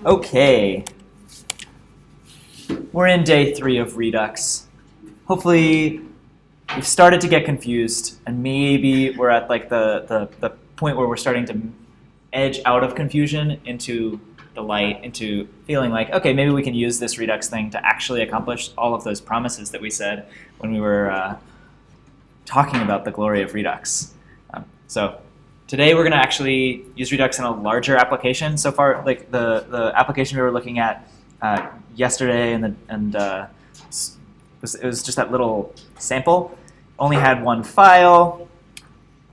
Okay. We're in day 3 of Redux. Hopefully, we've started to get confused, and maybe we're at like the point where we're starting to edge out of confusion into the light, into feeling like, okay, maybe we can use this Redux thing to actually accomplish all of those promises that we said when we were talking about the glory of Redux. So today we're going to actually use Redux in a larger application. So far, like the application we were looking at yesterday, it was just that little sample. Only had one file,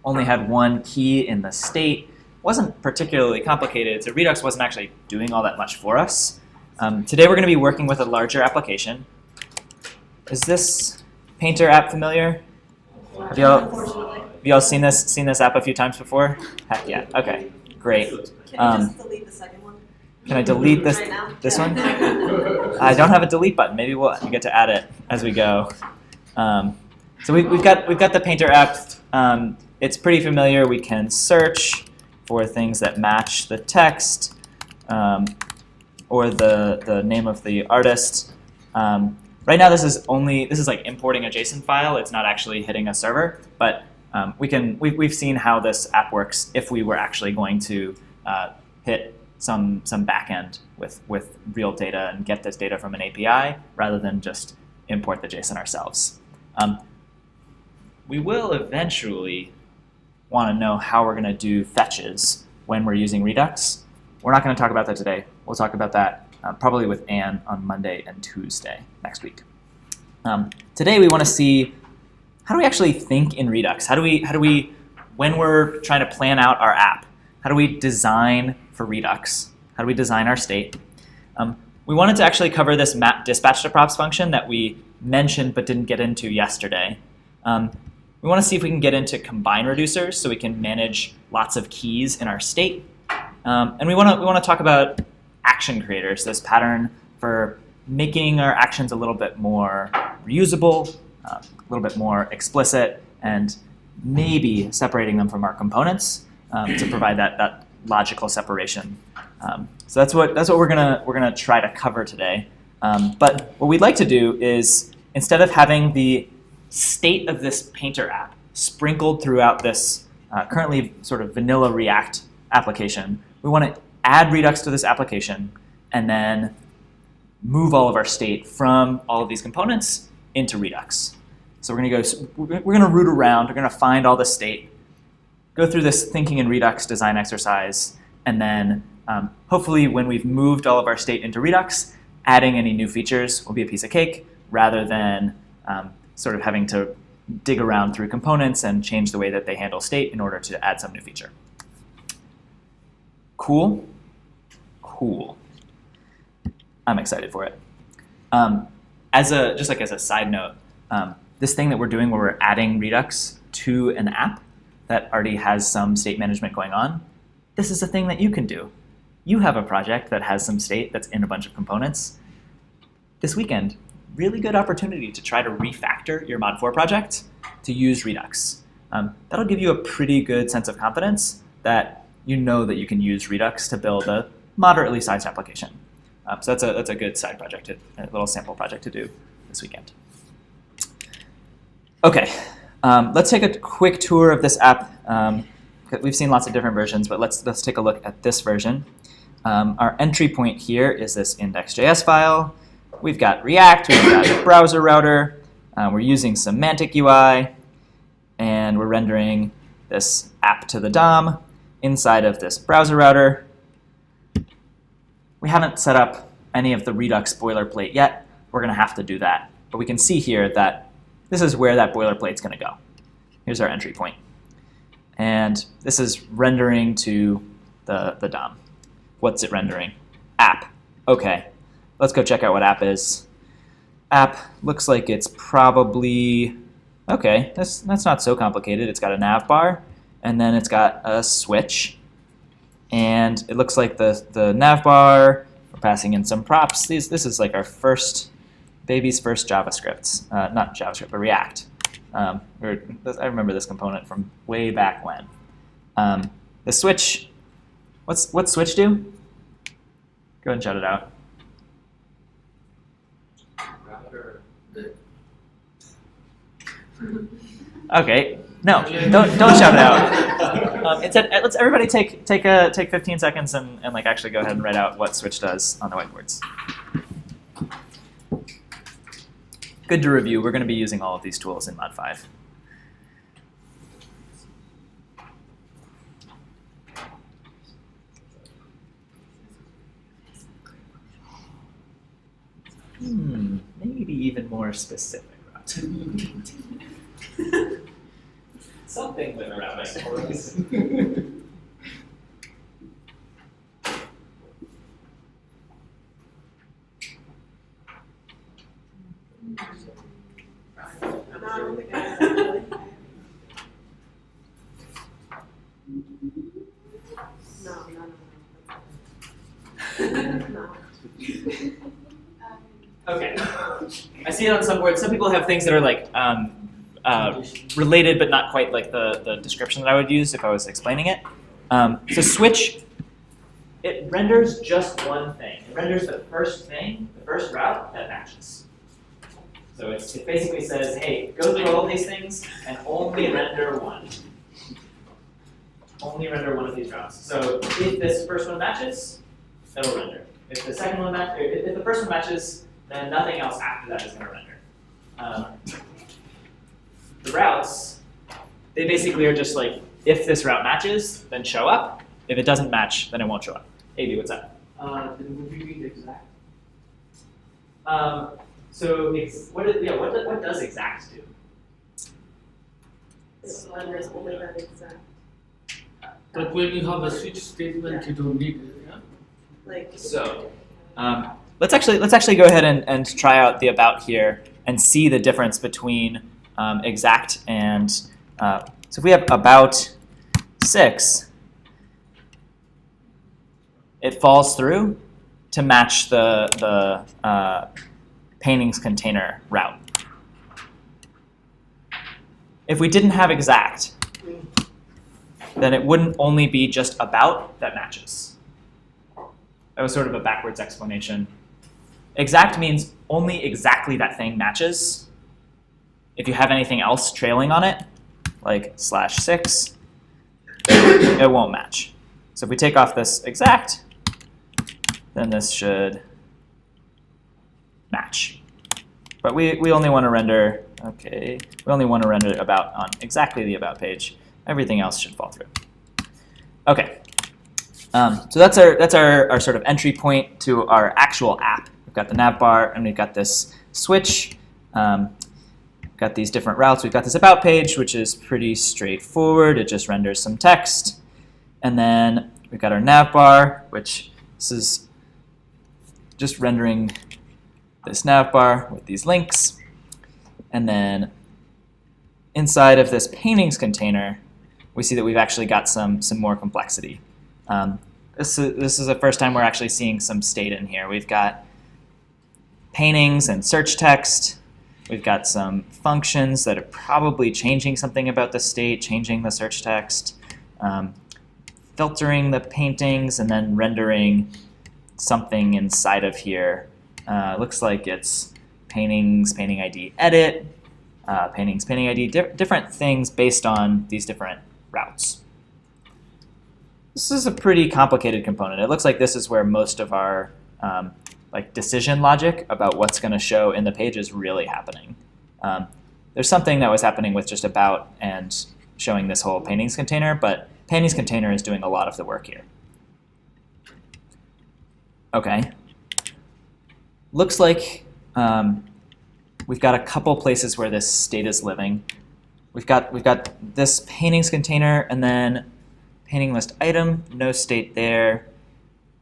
only had one key in the state. Wasn't particularly complicated, so Redux wasn't actually doing all that much for us. Today we're going to be working with a larger application. Is this Painter app familiar? Have y'all seen this app a few times before? Heck yeah. Okay, great. Can you just delete the second one? Can I delete this one? I don't have a delete button. Maybe we'll get to add it as we go. So we've got the Painter app. It's pretty familiar. We can search for things that match the text or the name of the artist. Right now, this is like importing a JSON file. It's not actually hitting a server, but we've seen how this app works if we were actually going to hit some backend with real data and get this data from an API rather than just import the JSON ourselves. We will eventually want to know how we're going to do fetches when we're using Redux. We're not going to talk about that today. We'll talk about that probably with Anne on Monday and Tuesday next week. Today we want to see, how do we actually think in Redux? How do we, when we're trying to plan out our app, how do we design for Redux? How do we design our state? We wanted to actually cover this map dispatch to props function that we mentioned but didn't get into yesterday. We want to see if we can get into CombineReducers so we can manage lots of keys in our state. And we want to talk about action creators, this pattern for making our actions a little bit more reusable, a little bit more explicit, and maybe separating them from our components to provide that logical separation. So that's what we're gonna try to cover today. But what we'd like to do is, instead of having the state of this Painter app sprinkled throughout this currently sort of vanilla React application, we want to add Redux to this application and then move all of our state from all of these components into Redux. So we're going to root around, we're going to find all the state, go through this thinking in Redux design exercise, and then hopefully when we've moved all of our state into Redux, adding any new features will be a piece of cake rather than sort of having to dig around through components and change the way that they handle state in order to add some new feature. Cool? Cool. I'm excited for it. Just as a side note, this thing that we're doing where we're adding Redux to an app that already has some state management going on, this is a thing that you can do. You have a project that has some state that's in a bunch of components. This weekend, really good opportunity to try to refactor your Mod 4 project to use Redux. That'll give you a pretty good sense of confidence that you know that you can use Redux to build a moderately sized application. So that's a good side project, a little sample project to do this weekend. Okay, let's take a quick tour of this app. We've seen lots of different versions, but let's take a look at this version. Our entry point here is this index.js file. We've got React, we've got a browser router, we're using semantic UI, and we're rendering this app to the DOM inside of this browser router. We haven't set up any of the Redux boilerplate yet. We're going to have to do that. But we can see here that this is where that boilerplate's going to go. Here's our entry point. And this is rendering to the DOM. What's it rendering? App. OK. Let's go check out what app is. App looks like it's probably, OK, that's not so complicated. It's got a nav bar, and then it's got a switch. And it looks like the nav bar, we're passing in some props. This is like our baby's first JavaScript. Not JavaScript, but React. I remember this component from way back when. The switch, what's switch do? Go ahead and shout it out. Okay. No, don't shout it out. Instead, let's everybody take 15 seconds and like actually go ahead and write out what switch does on the whiteboards. Good to review. We're going to be using all of these tools in Mod 5. Maybe even more specific. Something with routing. Okay. I see it on some boards. Some people have things that are like related, but not quite like the description that I would use if I was explaining it. So switch, it renders just one thing. It renders the first thing, the first route that matches. So it basically says, hey, go through all these things and only render one. Only render one of these routes. So if this first one matches, it'll render. If the second one matches, if the first one matches, then nothing else after that is going to render. The routes, they basically are just like, if this route matches, then show up. If it doesn't match, then it won't show up. AB, what's up? Then would you read exact? So what does exact do? It renders only that exact. But when you have a switch statement, you don't need it, yeah? Like, So let's actually go ahead and try out the about here and see the difference between exact and so if we have about 6, it falls through to match the paintings container route. If we didn't have exact, then it wouldn't only be just about that matches. That was sort of a backwards explanation. Exact means only exactly that thing matches. If you have anything else trailing on it, like /6, it won't match. So if we take off this exact, then this should match. But we only want to render, okay, we only want to render about on exactly the about page. Everything else should fall through. Okay. So that's our sort of entry point to our actual app. We've got the nav bar, and we've got this switch. Got these different routes. We've got this about page, which is pretty straightforward. It just renders some text. And then we've got our nav bar, which this is just rendering this nav bar with these links. And then inside of this paintings container, we see that we've actually got some more complexity. This is the first time we're actually seeing some state in here. We've got paintings and search text. We've got some functions that are probably changing something about the state, changing the search text, filtering the paintings, and then rendering something inside of here. Looks like it's paintings, painting ID edit, paintings, painting ID, different things based on these different routes. This is a pretty complicated component. It looks like this is where most of our like decision logic about what's going to show in the page is really happening. There's something that was happening with just about and showing this whole paintings container, but paintings container is doing a lot of the work here. Okay. Looks like we've got a couple places where this state is living. We've got this paintings container, and then painting list item, no state there.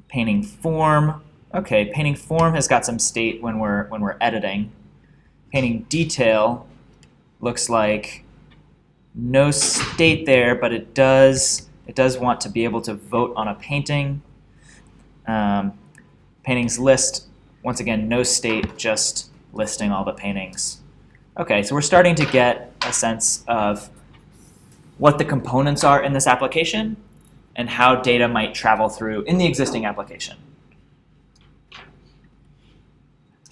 Painting form. Okay, painting form has got some state when we're editing. Painting detail looks like no state there, but it does want to be able to vote on a painting. Paintings list, once again, no state, just listing all the paintings. Okay, so we're starting to get a sense of what the components are in this application and how data might travel through in the existing application.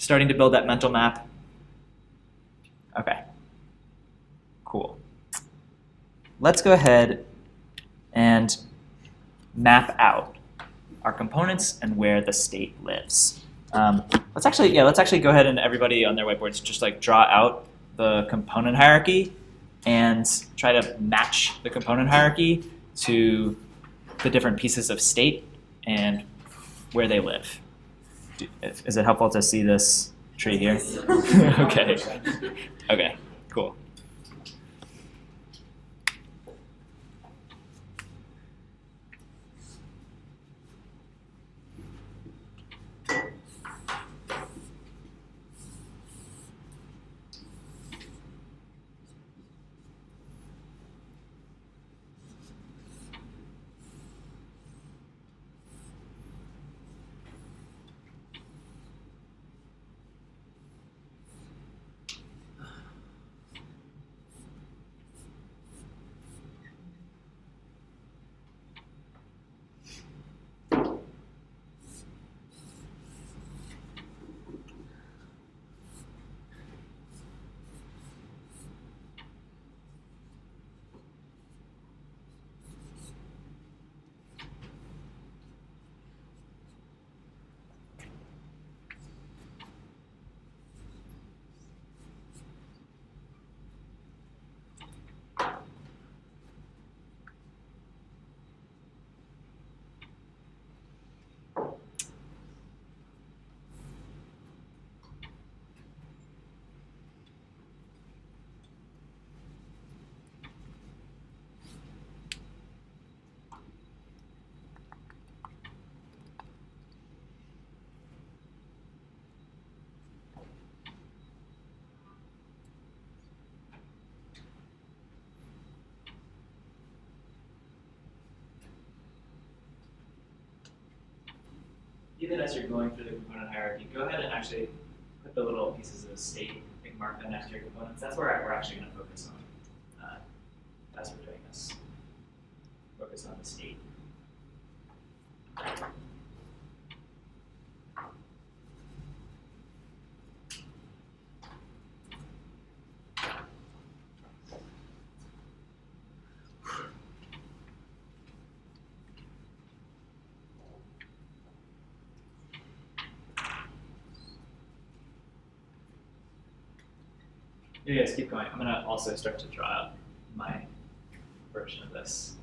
starting to build that mental map? Okay, cool. Let's go ahead and map out our components and where the state lives. Let's actually go ahead and everybody on their whiteboards just like draw out the component hierarchy and try to match the component hierarchy to the different pieces of state and where they live. Is it helpful to see this tree here? Okay. Okay, cool. Even as you're going through the component hierarchy, go ahead and actually put the little pieces of state and mark them next to your components. That's where we're actually going to focus on as we're doing this. Focus on the state. You guys keep going. I'm going to also start to draw out my version of this.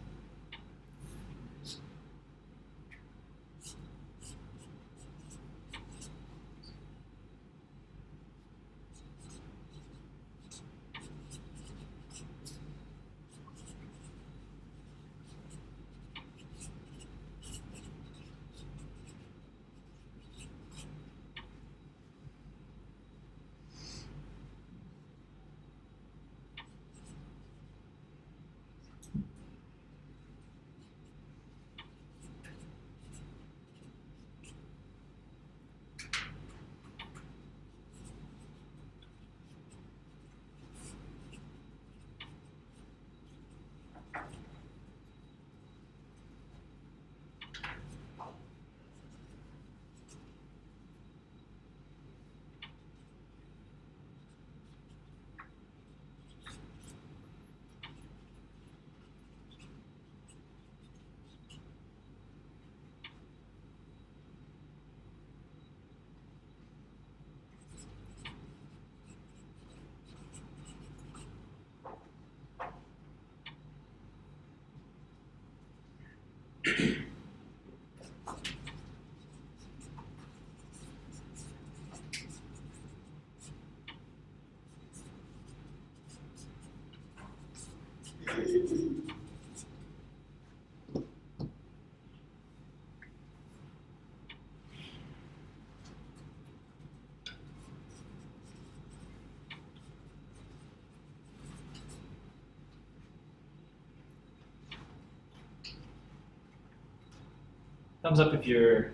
Thumbs up if you're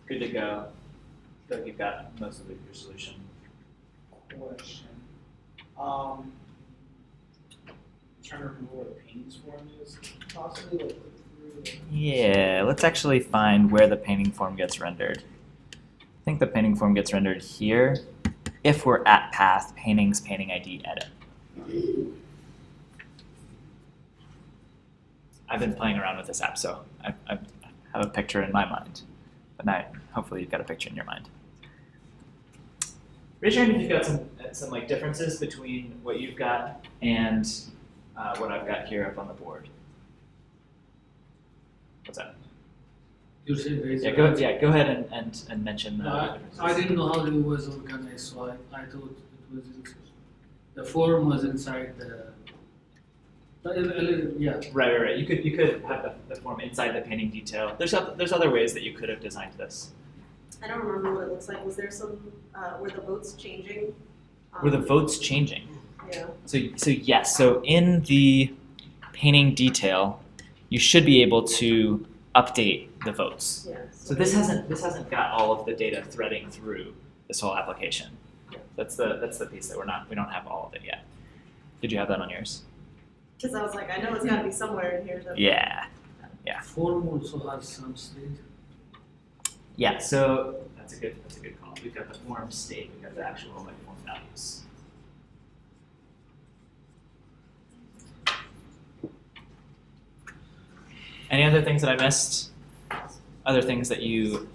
good to go. I feel like you've got most of your solution. Question. Trying to remember where the paintings form is. Possibly like click through. Yeah, let's actually find where the painting form gets rendered. think the painting form gets rendered here if we're at path paintings painting ID edit. I've been playing around with this app, so I have a picture in my mind. But now, hopefully you've got a picture in your mind. Raise your hand if you've got some like differences between what you've got and what I've got here up on the board. What's that? You say raise Yeah, your hand. go ahead and mention the differences. I didn't know how it was organized, so I thought it was the form was inside the. Yeah. Right. You could have the form inside the painting detail. There's other ways that you could have designed this. I don't remember what it looks like. Was there some, were the votes changing? Were the votes changing? Yeah. So yes. So in the painting detail, you should be able to update the votes. Yeah. So this hasn't got all of the data threading through this whole application. That's the piece that we don't have all of it yet. Did you have that on yours? Because I was like, I know it's got to be somewhere in here. That Yeah. Form also has some state. Yeah. So that's a good call. We've got the form state. We've got the actual like form values. Any other things that I missed? Other things that you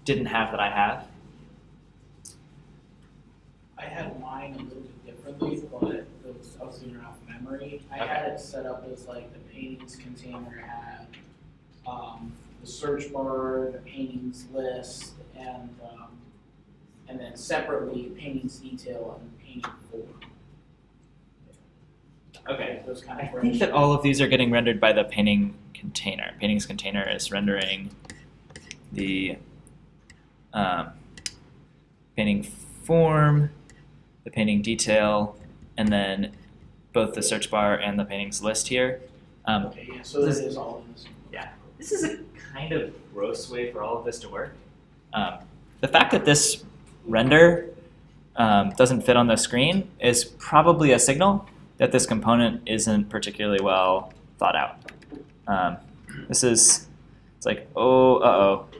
didn't have that I have? I had mine a little bit differently, but I was doing it off memory. I Okay. had it set up as like the paintings container had the search bar, the paintings list, and then separately paintings detail and painting form. Okay. Those kind I of think that all of these are getting rendered by the painting container. Paintings container is rendering the painting form, the painting detail, and then both the search bar and the paintings list here. Okay, yeah, so this is all in this. This is a kind of gross way for all of this to work. The fact that this render doesn't fit on the screen is probably a signal that this component isn't particularly well thought out. It's like,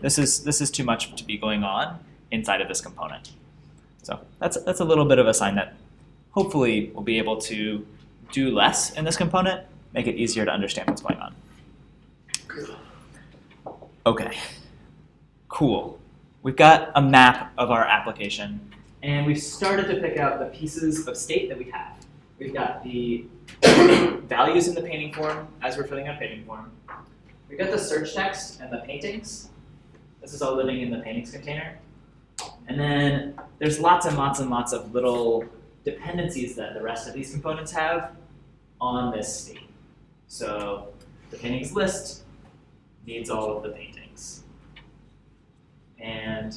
this is too much to be going on inside of this component. So that's a little bit of a sign that hopefully we'll be able to do less in this component, make it easier to understand what's going on. Okay, cool. We've got a map of our application, and we've started to pick out the pieces of state that we have. We've got the values in the painting form as we're filling out painting form. We've got the search text and the paintings. This is all living in the paintings container. And then there's lots and lots and lots of little dependencies that the rest of these components have on this state. So the paintings list needs all of the paintings. And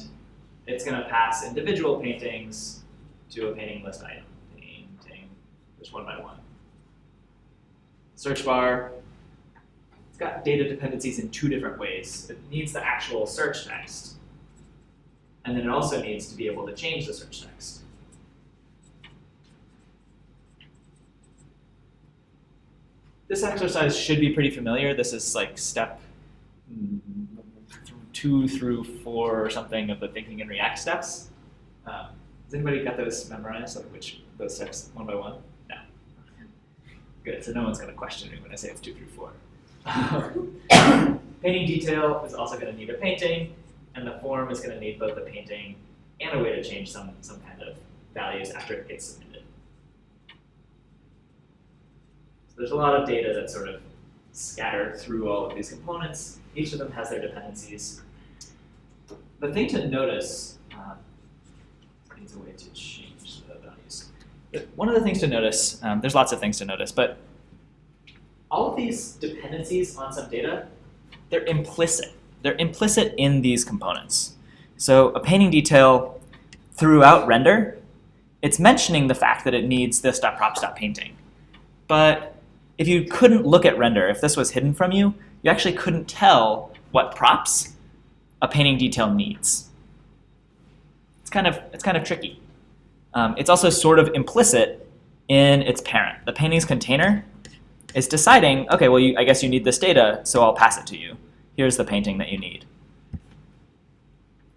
it's going to pass individual paintings to a painting list item. Painting, just one by one. Search bar, it's got data dependencies in two different ways. It needs the actual search text. And then it also needs to be able to change the search text. This exercise should be pretty familiar. This is like step 2 through 4 or something of the thinking and react steps. Has anybody got those memorized, like those steps one by one? No. Good, so no one's going to question me when I say it's 2 through 4. Painting detail is also going to need a painting, and the form is going to need both a painting and a way to change some kind of values after it gets submitted. So there's a lot of data that's sort of scattered through all of these components. Each of them has their dependencies. The thing to notice, needs a way to change the values. One of the things to notice, there's lots of things to notice, but all of these dependencies on some data, they're implicit. They're implicit in these components. So a painting detail throughout render, it's mentioning the fact that it needs this.props.painting. But if you couldn't look at render, if this was hidden from you, you actually couldn't tell what props a painting detail needs. It's kind of tricky. It's also sort of implicit in its parent. The paintings container is deciding, okay, well, I guess you need this data, so I'll pass it to you. Here's the painting that you need.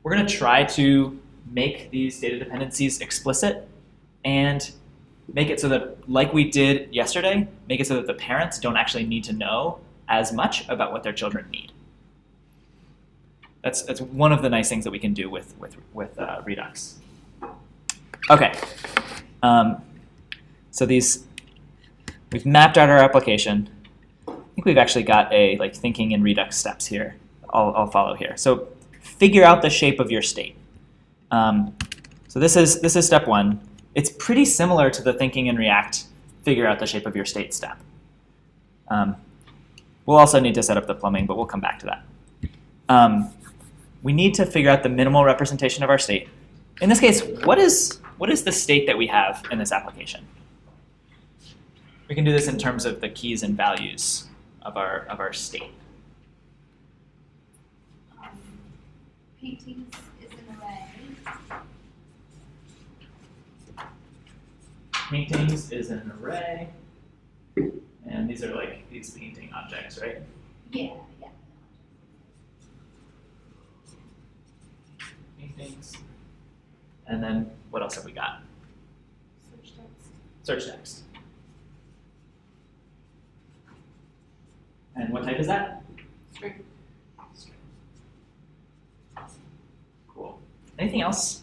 we're going to try to make these data dependencies explicit and make it so that, like we did yesterday, make it so that the parents don't actually need to know as much about what their children need. That's one of the nice things that we can do with Redux. Okay, so we've mapped out our application. I think we've actually got a thinking in Redux steps here. I'll follow here. So figure out the shape of your state. So this is step one. It's pretty similar to the thinking in React, figure out the shape of your state step. We'll also need to set up the plumbing, but we'll come back to that. We need to figure out the minimal representation of our state. In this case, what is the state that we have in this application? We can do this in terms of the keys and values of our state. Paintings is an array. Paintings is an array, and these are like these painting objects, right? Yeah. Paintings. And then what else have we got? Search text. Search text. And what type is that? String. String. Cool. Anything else?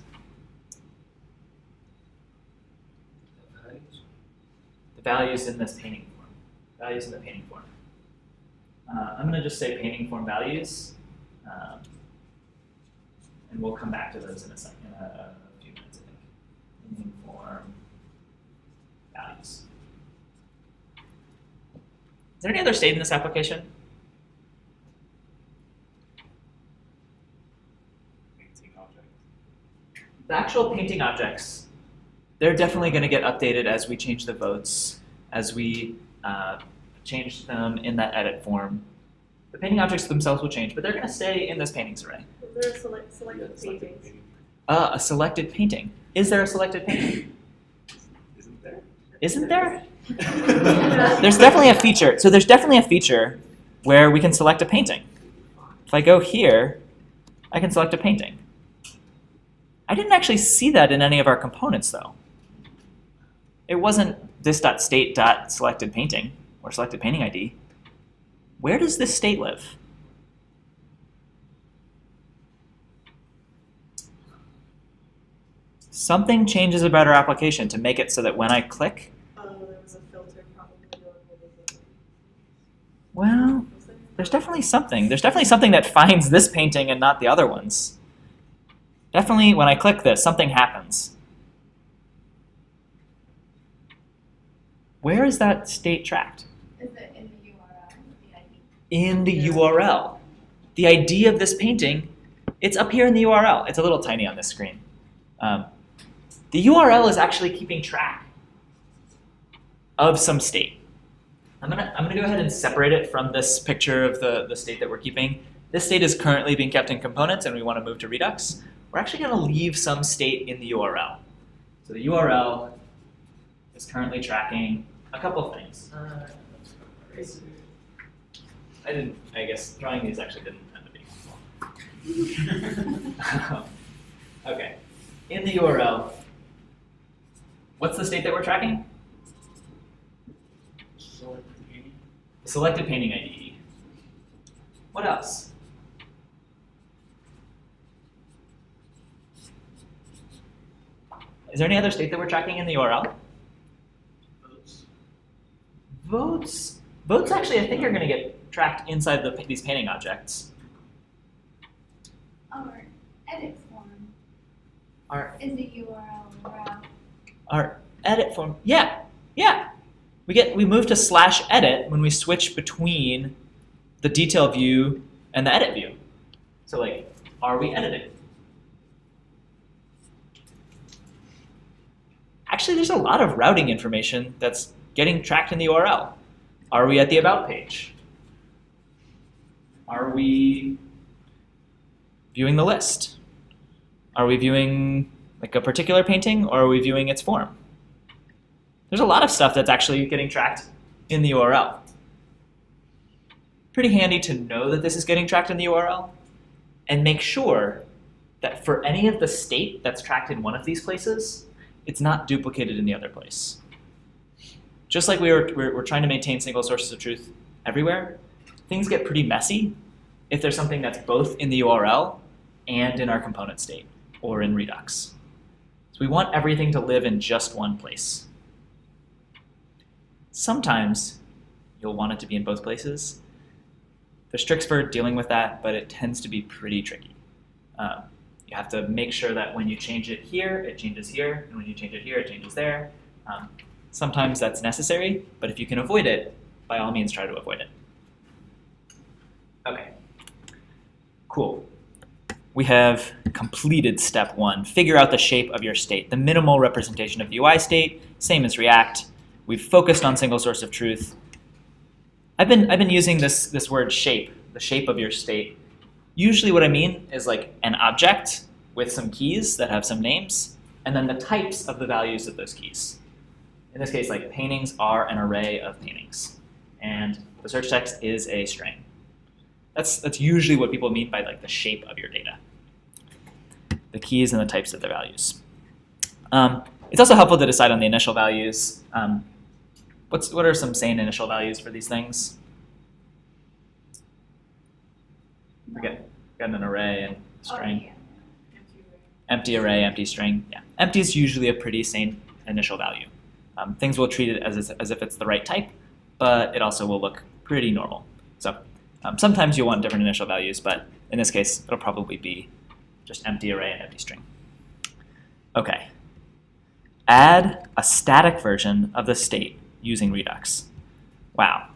The values in this painting form. Values in the painting form. I'm going to just say painting form values, and we'll come back to those in a second, in a few minutes, I think. Painting form values. Is there any other state in this application? Painting object. The actual painting objects, they're definitely going to get updated as we change the votes, as we change them in that edit form. The painting objects themselves will change, but they're going to stay in this paintings array. Is there a selected paintings? A selected painting. Is there a selected painting? Isn't there? Isn't there? There's definitely a feature. So there's definitely a feature where we can select a painting. If I go here, I can select a painting. I didn't actually see that in any of our components, though. It wasn't this.state.selected painting or selected painting ID. Where does this state live? Something changes about our application to make it so that when I click, Oh, there was a filter probably. well, there's definitely something. There's definitely something that finds this painting and not the other ones. Definitely, when I click this, something happens. Where is that state tracked? Is it in the URL? The ID? In the URL. The ID of this painting, it's up here in the URL. It's a little tiny on this screen. The URL is actually keeping track of some state. I'm gonna go ahead and separate it from this picture of the state that we're keeping. This state is currently being kept in components and we want to move to Redux. We're actually gonna leave some state in the URL. So the URL is currently tracking a couple of things. I guess drawing these actually didn't end up being helpful. Okay, in the URL, what's the state that we're tracking? Selected painting ID. What else? Is there any other state that we're tracking in the URL? Votes. Votes actually, I think, are going to get tracked inside these painting objects. Our edit form Our is the URL route. Our edit form, yeah. We move to /edit when we switch between the detail view and the edit view. So like, are we editing? Actually, there's a lot of routing information that's getting tracked in the URL. Are we at the about page? Are we viewing the list? Are we viewing like a particular painting, or are we viewing its form? There's a lot of stuff that's actually getting tracked in the URL. Pretty handy to know that this is getting tracked in the URL and make sure that for any of the state that's tracked in one of these places, it's not duplicated in the other place. Just like we're trying to maintain single sources of truth everywhere, things get pretty messy if there's something that's both in the URL and in our component state or in Redux. So we want everything to live in just one place. Sometimes you'll want it to be in both places. There's tricks for dealing with that, but it tends to be pretty tricky. You have to make sure that when you change it here, it changes here, and when you change it here, it changes there. Sometimes that's necessary, but if you can avoid it, by all means try to avoid it. Okay, cool. We have completed step 1. Figure out the shape of your state, the minimal representation of UI state, same as React. We've focused on single source of truth. I've been using this word shape, the shape of your state. Usually what I mean is like an object with some keys that have some names, and then the types of the values of those keys. In this case, like paintings are an array of paintings, and the search text is a string. That's usually what people mean by like the shape of your data. The keys and the types of the values. It's also helpful to decide on the initial values. What are some sane initial values for these things? We got an array and string. Empty array, empty string. Yeah, empty is usually a pretty sane initial value. Things will treat it as if it's the right type, but it also will look pretty normal. So sometimes you'll want different initial values, but in this case, it'll probably be just empty array and empty string. Okay. Add a static version of the state using Redux. Wow.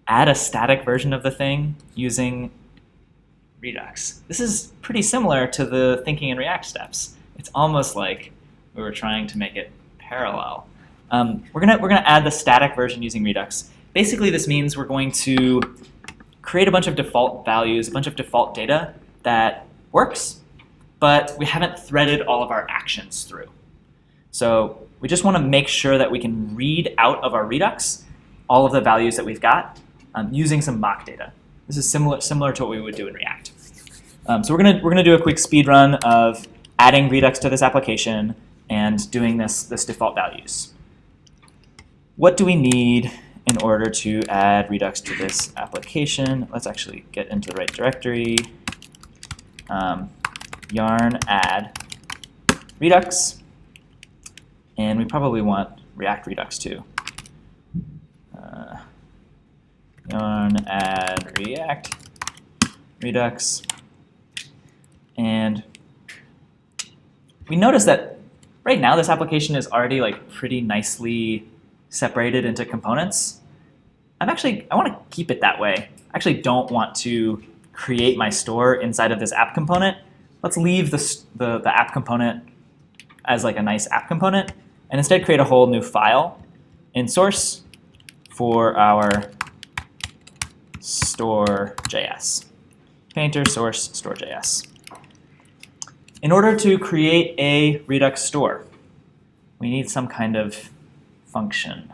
Add a static version of the thing using Redux. This is pretty similar to the thinking in React steps. It's almost like we were trying to make it parallel. We're gonna add the static version using Redux. Basically, this means we're going to create a bunch of default values, a bunch of default data that works, but we haven't threaded all of our actions through. So we just want to make sure that we can read out of our Redux all of the values that we've got using some mock data. This is similar to what we would do in React. So we're gonna do a quick speed run of adding Redux to this application and doing this default values. What do we need in order to add Redux to this application? Let's actually get into the right directory. Yarn add Redux, and we probably want React Redux too. Yarn add React Redux, and we notice that right now this application is already like pretty nicely separated into components. I want to keep it that way. I actually don't want to create my store inside of this app component. Let's leave the app component as like a nice app component, and instead create a whole new file in source for our store.js. Painter source store.js. In order to create a Redux store, we need some kind of function.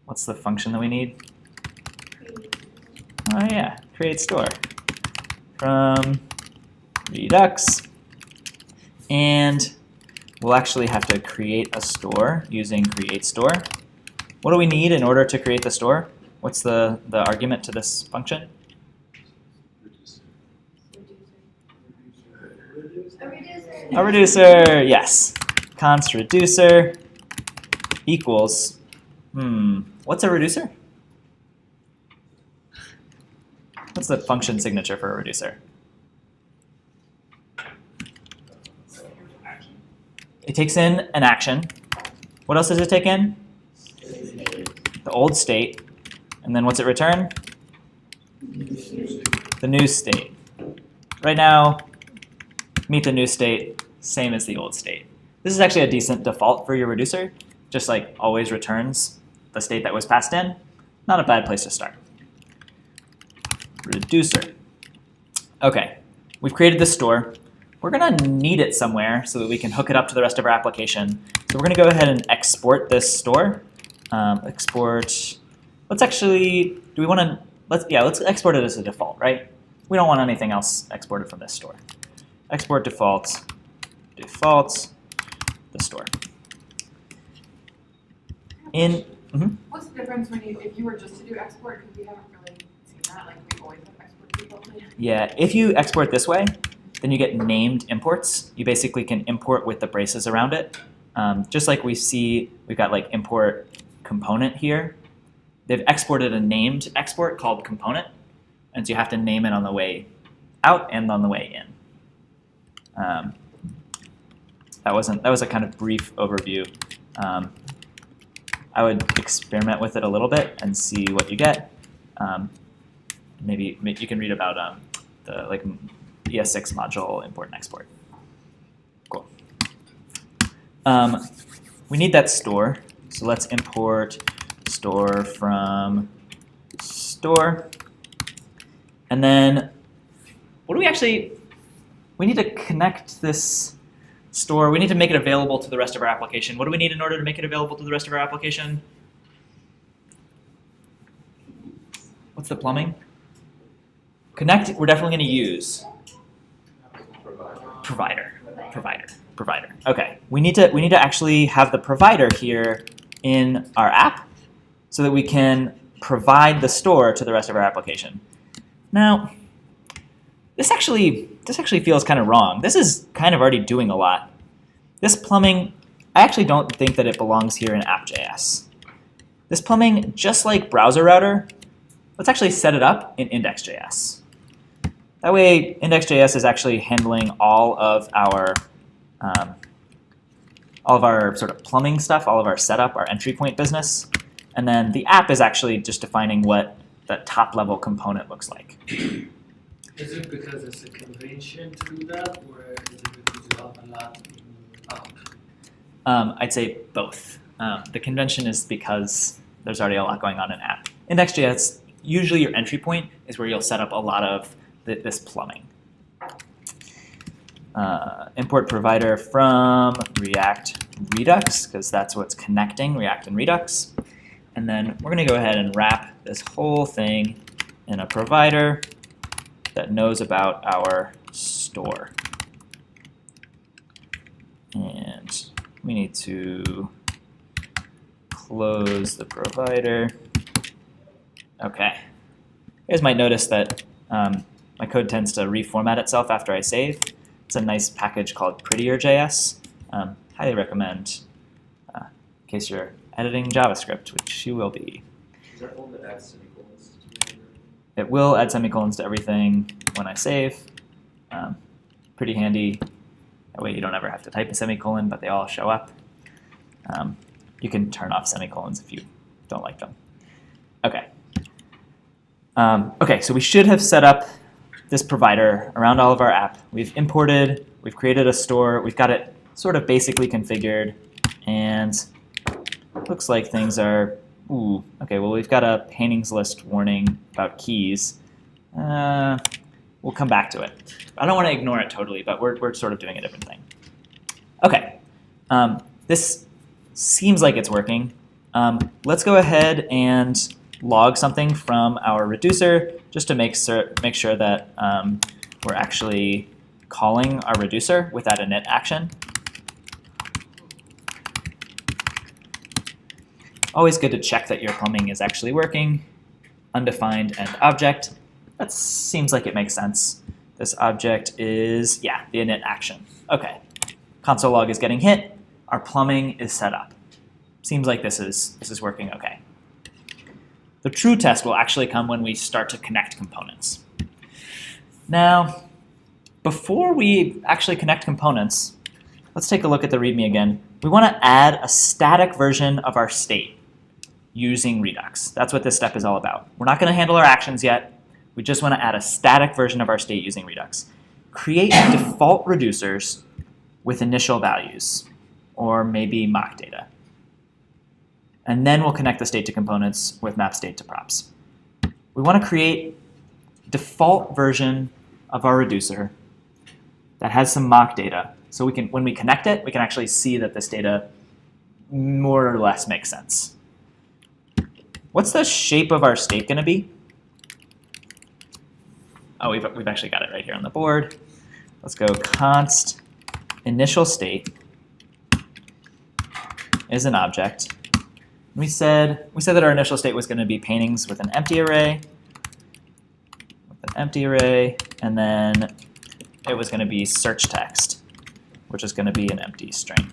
What's the function that we need? Oh yeah, create store from Redux. And we'll actually have to create a store using create store. What do we need in order to create the store? What's the argument to this function? A reducer, yes. Const reducer equals, what's a reducer? What's the function signature for a reducer? It takes in an action. What else does it take in? The old state. And then what's it return? The new state. Right now, meet the new state, same as the old state. This is actually a decent default for your reducer. Just like always returns the state that was passed in. Not a bad place to start. Reducer. Okay, we've created this store. We're gonna need it somewhere so that we can hook it up to the rest of our application. So we're gonna go ahead and export this store. Export, let's actually, let's export it as a default, right? we don't want anything else exported from this store. Export defaults, the store. What's the difference when if you were just to do export, because we haven't really seen that, like we always have export default. Yeah, if you export this way, then you get named imports. You basically can import with the braces around it. Just like we see, we've got like import component here. They've exported a named export called component, and so you have to name it on the way out and on the way in. That was a kind of brief overview. I would experiment with it a little bit and see what you get. Maybe you can read about the like ES6 module import and export. Cool. We need that store, so let's import store from store. And then what do we actually, we need to connect this store. We need to make it available to the rest of our application. What do we need in order to make it available to the rest of our application? What's the plumbing? Connect, we're definitely going to use provider. Okay, we need to actually have the provider here in our app so that we can provide the store to the rest of our application. Now, this actually feels kind of wrong. This is kind of already doing a lot. This plumbing, I actually don't think that it belongs here in app.js. This plumbing, just like browser router, let's actually set it up in index.js. That way, index.js is actually handling all of our sort of plumbing stuff, all of our setup, our entry point business. And then the app is actually just defining what that top level component looks like. Is it because it's a convention to do that, or is it because you have a lot out? I'd say both. The convention is because there's already a lot going on in app. Index.js, usually your entry point is where you'll set up a lot of this plumbing. Import provider from React Redux, because that's what's connecting React and Redux. And then we're going to go ahead and wrap this whole thing in a provider that knows about our store. And we need to close the provider. Okay. You guys might notice that my code tends to reformat itself after I save. It's a nice package called Prettier.js. Highly recommend in case you're editing JavaScript, which you will be. Is that one that adds semicolons? It will add semicolons to everything when I save. Pretty handy. That way you don't ever have to type a semicolon, but they all show up. You can turn off semicolons if you don't like them. Okay. Okay, so we should have set up this provider around all of our app. We've imported, we've created a store, we've got it sort of basically configured, and looks like things are, okay, well we've got a paintings list warning about keys. We'll come back to it. I don't want to ignore it totally, but we're sort of doing a different thing. Okay, this seems like it's working. Let's go ahead and log something from our reducer just to make sure that we're actually calling our reducer with that init action. Always good to check that your plumbing is actually working. Undefined and object. That seems like it makes sense. This object is, yeah, the init action. Okay, console log is getting hit. Our plumbing is set up. Seems like this is working okay. The true test will actually come when we start to connect components. Now, before we actually connect components, let's take a look at the README again. We want to add a static version of our state using Redux. That's what this step is all about. We're not going to handle our actions yet. We just want to add a static version of our state using Redux. Create default reducers with initial values, or maybe mock data. And then we'll connect the state to components with map state to props. We want to create default version of our reducer that has some mock data. So we can, when we connect it, we can actually see that this data more or less makes sense. What's the shape of our state going to be? oh, we've actually got it right here on the board. Let's go const initial state is an object. We said that our initial state was going to be paintings with an empty array, and then it was going to be search text, which is going to be an empty string.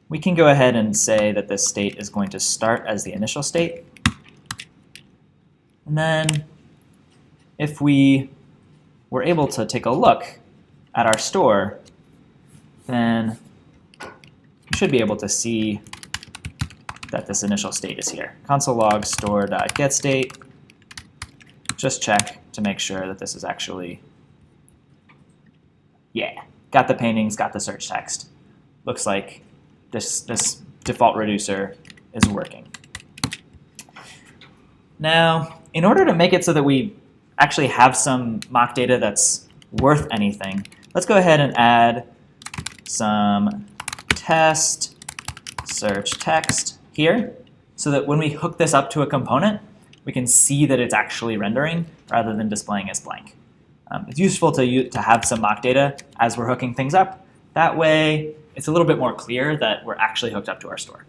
We can go ahead and say that this state is going to start as the initial state. And then if we were able to take a look at our store, then we should be able to see that this initial state is here. Console log store.getState. Just check to make sure that this is actually, yeah, got the paintings, got the search text. Looks like this default reducer is working. Now, in order to make it so that we actually have some mock data that's worth anything, let's go ahead and add some test search text here so that when we hook this up to a component, we can see that it's actually rendering rather than displaying as blank. It's useful to have some mock data as we're hooking things up. That way, it's a little bit more clear that we're actually hooked up to our store.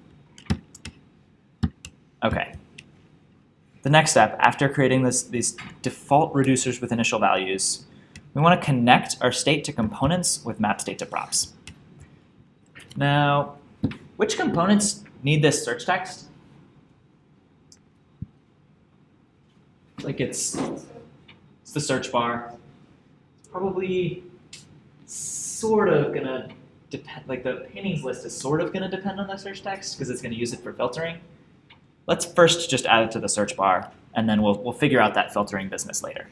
Okay. The next step, after creating these default reducers with initial values, we want to connect our state to components with map state to props. Now, which components need this search text? Like it's the search bar. It's probably sort of gonna depend, like the paintings list is sort of gonna depend on the search text because it's gonna use it for filtering. Let's first just add it to the search bar, and then we'll figure out that filtering business later.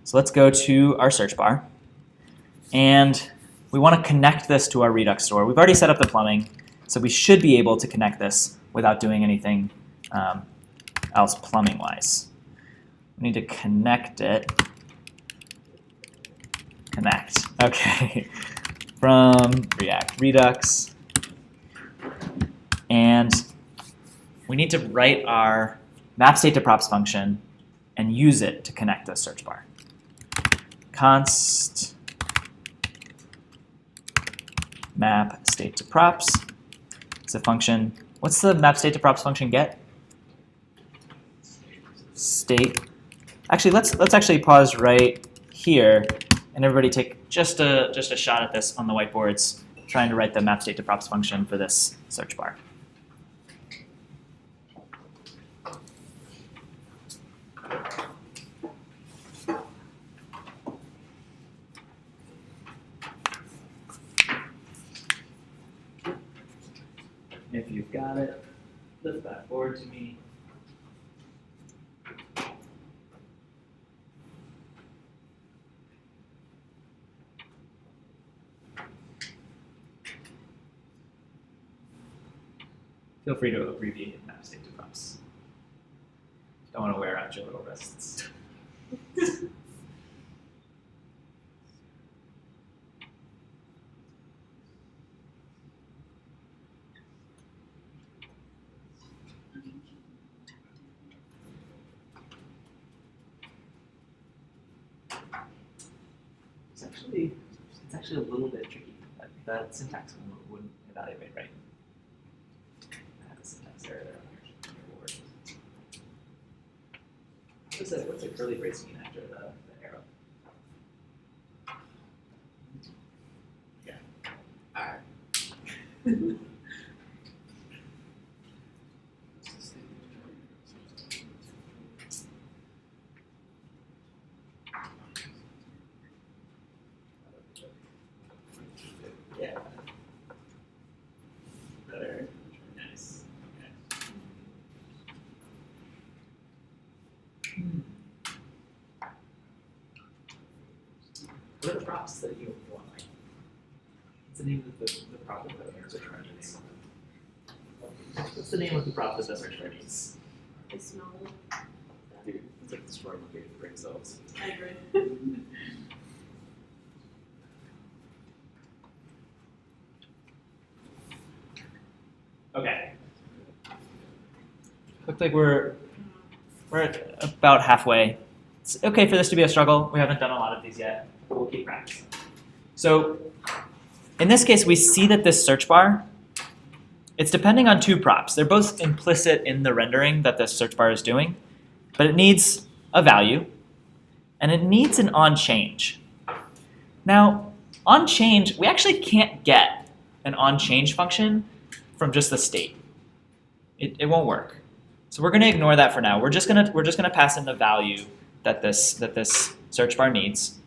So let's go to our search bar, and we want to connect this to our Redux store. We've already set up the plumbing, so we should be able to connect this without doing anything else plumbing-wise. We need to connect it. Connect. Okay. From React Redux. And we need to write our map state to props function and use it to connect the search bar. Const map state to props. It's a function. What's the map state to props function get? State. Actually, let's actually pause right here, and everybody take just a shot at this on the whiteboards, trying to write the map state to props function for this search bar. If you've got it, flip that forward to me. Feel free to abbreviate map state to props. Don't want to wear out your little wrists. It's actually a little bit tricky. That syntax wouldn't evaluate right. I have a syntax error there on your board. What's a curly brace mean after the arrow? Yeah. All right. Yeah. Better. Nice. Okay. What are the props that you want? What's the name of the prop that the search bar needs? What's the name of the prop that the search bar needs? I smell Dude, it's like destroying my brain cells. I agree. Okay. Looks like we're we're at about halfway. It's okay for this to be a struggle. We haven't done a lot of these yet. We'll keep practicing. So in this case, we see that this search bar, it's depending on two props. They're both implicit in the rendering that this search bar is doing, but it needs a value, and it needs an onChange. Now, onChange, we actually can't get an onChange function from just the state. It won't work. So we're going to ignore that for now. We're just going to pass in the value that this search bar needs.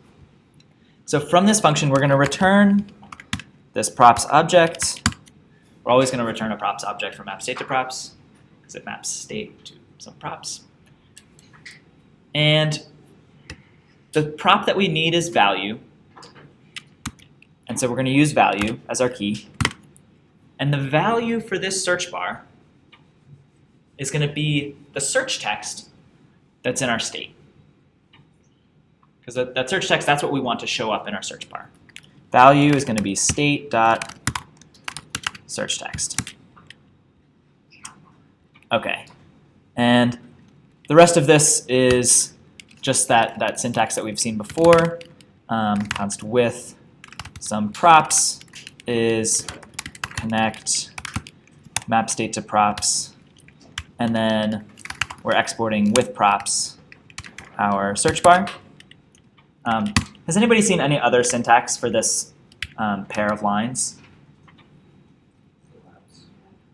So from this function, we're going to return this props object. We're always going to return a props object from map state to props because it maps state to some props. And the prop that we need is value. And so we're going to use value as our key. And the value for this search bar is going to be the search text that's in our state. Because that search text, that's what we want to show up in our search bar. Value is going to be state.search text. Okay. And the rest of this is just that syntax that we've seen before. Const with some props is connect map state to props, and then we're exporting with props our search bar. Has anybody seen any other syntax for this pair of lines?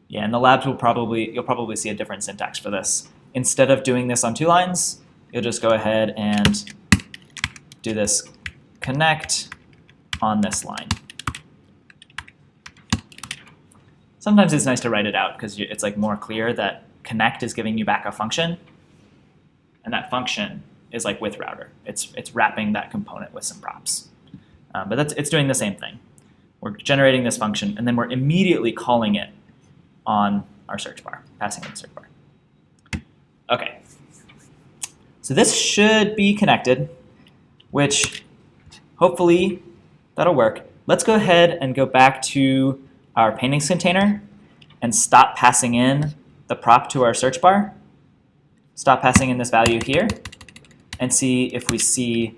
Yeah, in the labs you'll probably see a different syntax for this. Instead of doing this on 2 lines, you'll just go ahead and do this connect on this line. Sometimes it's nice to write it out because it's like more clear that connect is giving you back a function, and that function is like with router. It's wrapping that component with some props. But it's doing the same thing. We're generating this function, and then we're immediately calling it on our search bar, passing in the search bar. Okay. So this should be connected, which hopefully that'll work. Let's go ahead and go back to our paintings container and stop passing in the prop to our search bar. Stop passing in this value here and see if we see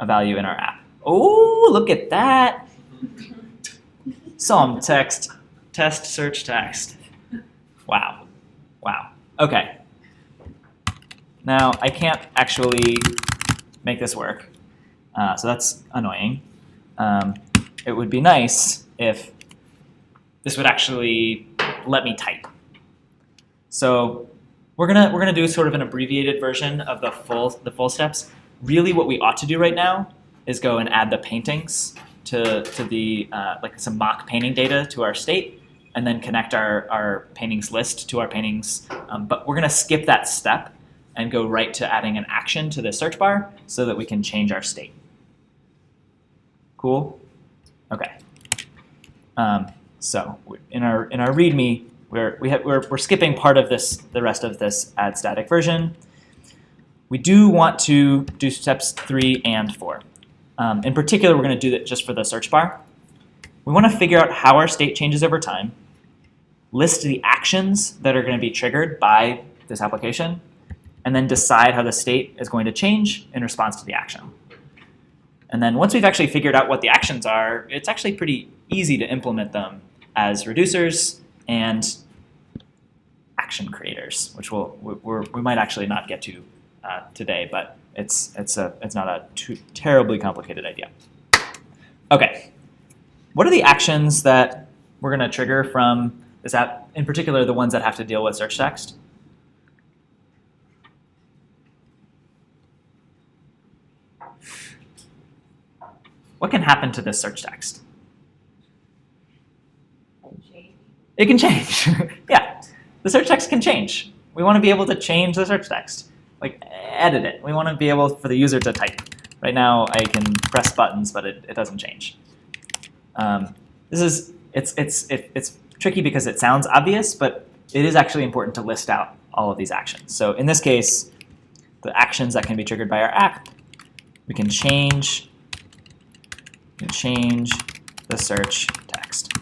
a value in our app. Oh, look at that. Some text, test search text. Wow. Wow. Okay. Now, I can't actually make this work, so that's annoying. It would be nice if this would actually let me type. So we're gonna do sort of an abbreviated version of the full steps. Really, what we ought to do right now is go and add the paintings to the like some mock painting data to our state, and then connect our paintings list to our paintings. But we're gonna skip that step and go right to adding an action to the search bar so that we can change our state. Cool? Okay. So in our README, we're skipping part of this, the rest of this add static version. We do want to do steps 3 and 4. In particular, we're going to do that just for the search bar. We want to figure out how our state changes over time, list the actions that are going to be triggered by this application, and then decide how the state is going to change in response to the action. And then once we've actually figured out what the actions are, it's actually pretty easy to implement them as reducers and action creators, which we might actually not get to today, but it's not a too terribly complicated idea. Okay, what are the actions that we're going to trigger from this app, in particular the ones that have to deal with search text? What can happen to this search text? It can change. Yeah, the search text can change. We want to be able to change the search text, like edit it. We want to be able for the user to type. Right now, I can press buttons, but it doesn't change. It's tricky because it sounds obvious, but it is actually important to list out all of these actions. So in this case, the actions that can be triggered by our app, we can change the search text.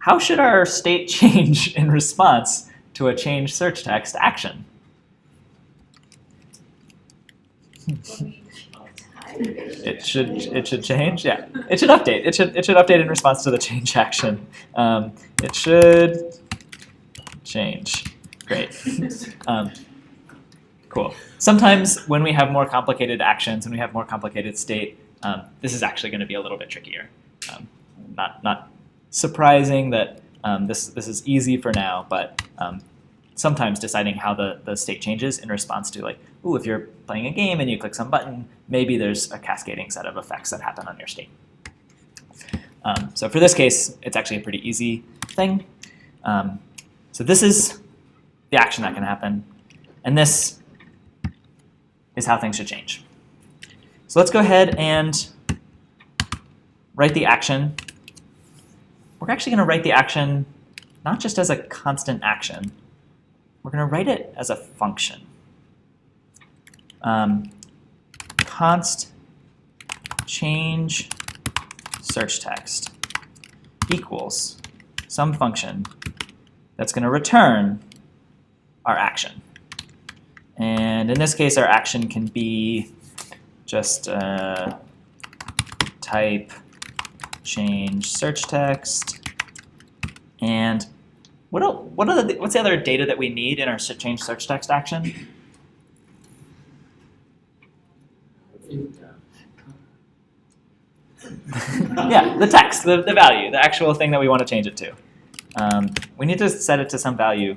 how should our state change in response to a change search text action? It should change. Yeah, it should update. It should update in response to the change action. It should change. Great. Cool. Sometimes when we have more complicated actions, when we have more complicated state, this is actually going to be a little bit trickier. Not surprising that this is easy for now, but sometimes deciding how the state changes in response to, like, ooh, if you're playing a game and you click some button, maybe there's a cascading set of effects that happen on your state. So for this case, it's actually a pretty easy thing. So this is the action that can happen, and this is how things should change. So let's go ahead and write the action. We're actually going to write the action not just as a constant action. We're going to write it as a function. Const change search text equals some function that's going to return our action. And in this case, our action can be just type change search text. And what's the other data that we need in our change search text action? Yeah, the text, the value, the actual thing that we want to change it to. We need to set it to some value.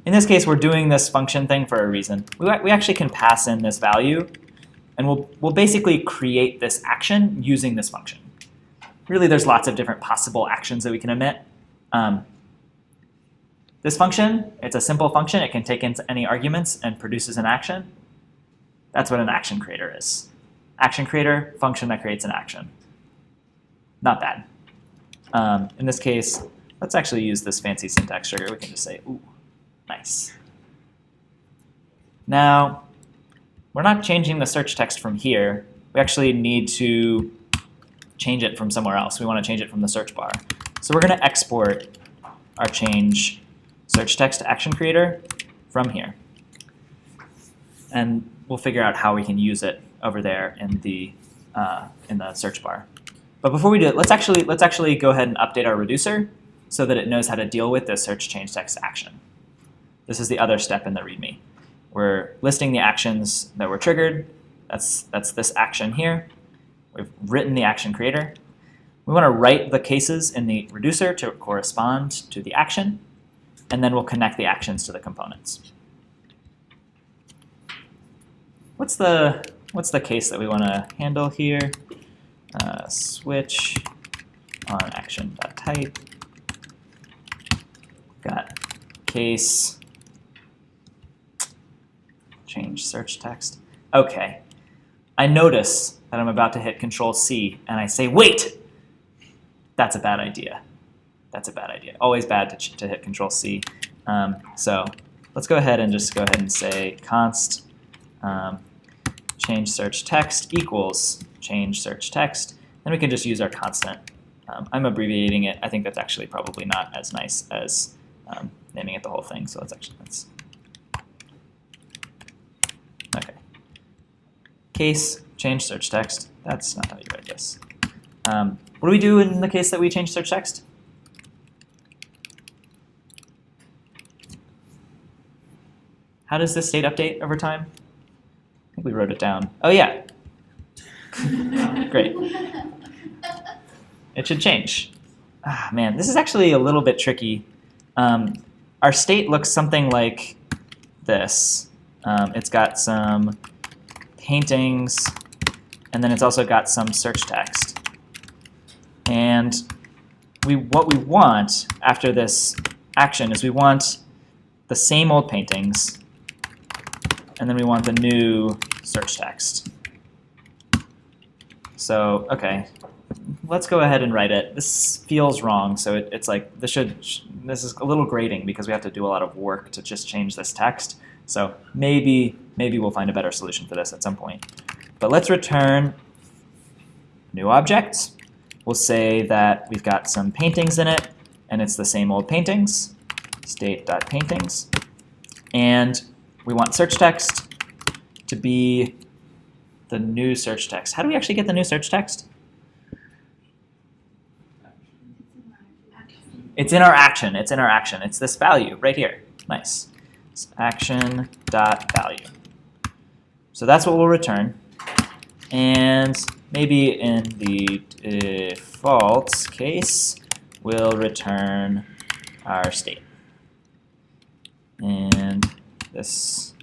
In this case, we're doing this function thing for a reason. We actually can pass in this value, and we'll basically create this action using this function. Really, there's lots of different possible actions that we can emit. This function, it's a simple function. It can take in any arguments and produces an action. That's what an action creator is. Action creator, function that creates an action. Not bad. In this case, let's actually use this fancy syntax trigger. We can just say, ooh, nice. Now, we're not changing the search text from here. We actually need to change it from somewhere else. We want to change it from the search bar. So we're going to export our change search text action creator from here. And we'll figure out how we can use it over there in the search bar. But before we do it, let's actually go ahead and update our reducer so that it knows how to deal with this search change text action. This is the other step in the README. We're listing the actions that were triggered. That's this action here. We've written the action creator. We want to write the cases in the reducer to correspond to the action, and then we'll connect the actions to the components. What's the case that we want to handle here? Switch on action.type. Got case change search text. Okay, I notice that I'm about to hit Control-C, and I say, wait! That's a bad idea. That's a bad idea. Always bad to hit Control-C. So let's go ahead and say const change search text equals change search text. Then we can just use our constant. I'm abbreviating it. I think that's actually probably not as nice as naming it the whole thing. So let's okay. Case change search text. That's not how you write this. What do we do in the case that we change search text? How does this state update over time? I think we wrote it down. Oh yeah. Great. It should change. Ah, man, this is actually a little bit tricky. Our state looks something like this. It's got some paintings, and then it's also got some search text. And what we want after this action is we want the same old paintings, and then we want the new search text. So, okay, let's go ahead and write it. This feels wrong, so it's like this is a little grating because we have to do a lot of work to just change this text. So maybe we'll find a better solution for this at some point. But let's return new object. we'll say that we've got some paintings in it, and it's the same old paintings, state.paintings. And we want search text to be the new search text. How do we actually get the new search text? It's in our action. It's in our action. It's this value right here. Nice. It's action.value. So that's what we'll return. And maybe in the default case, we'll return our state. And this is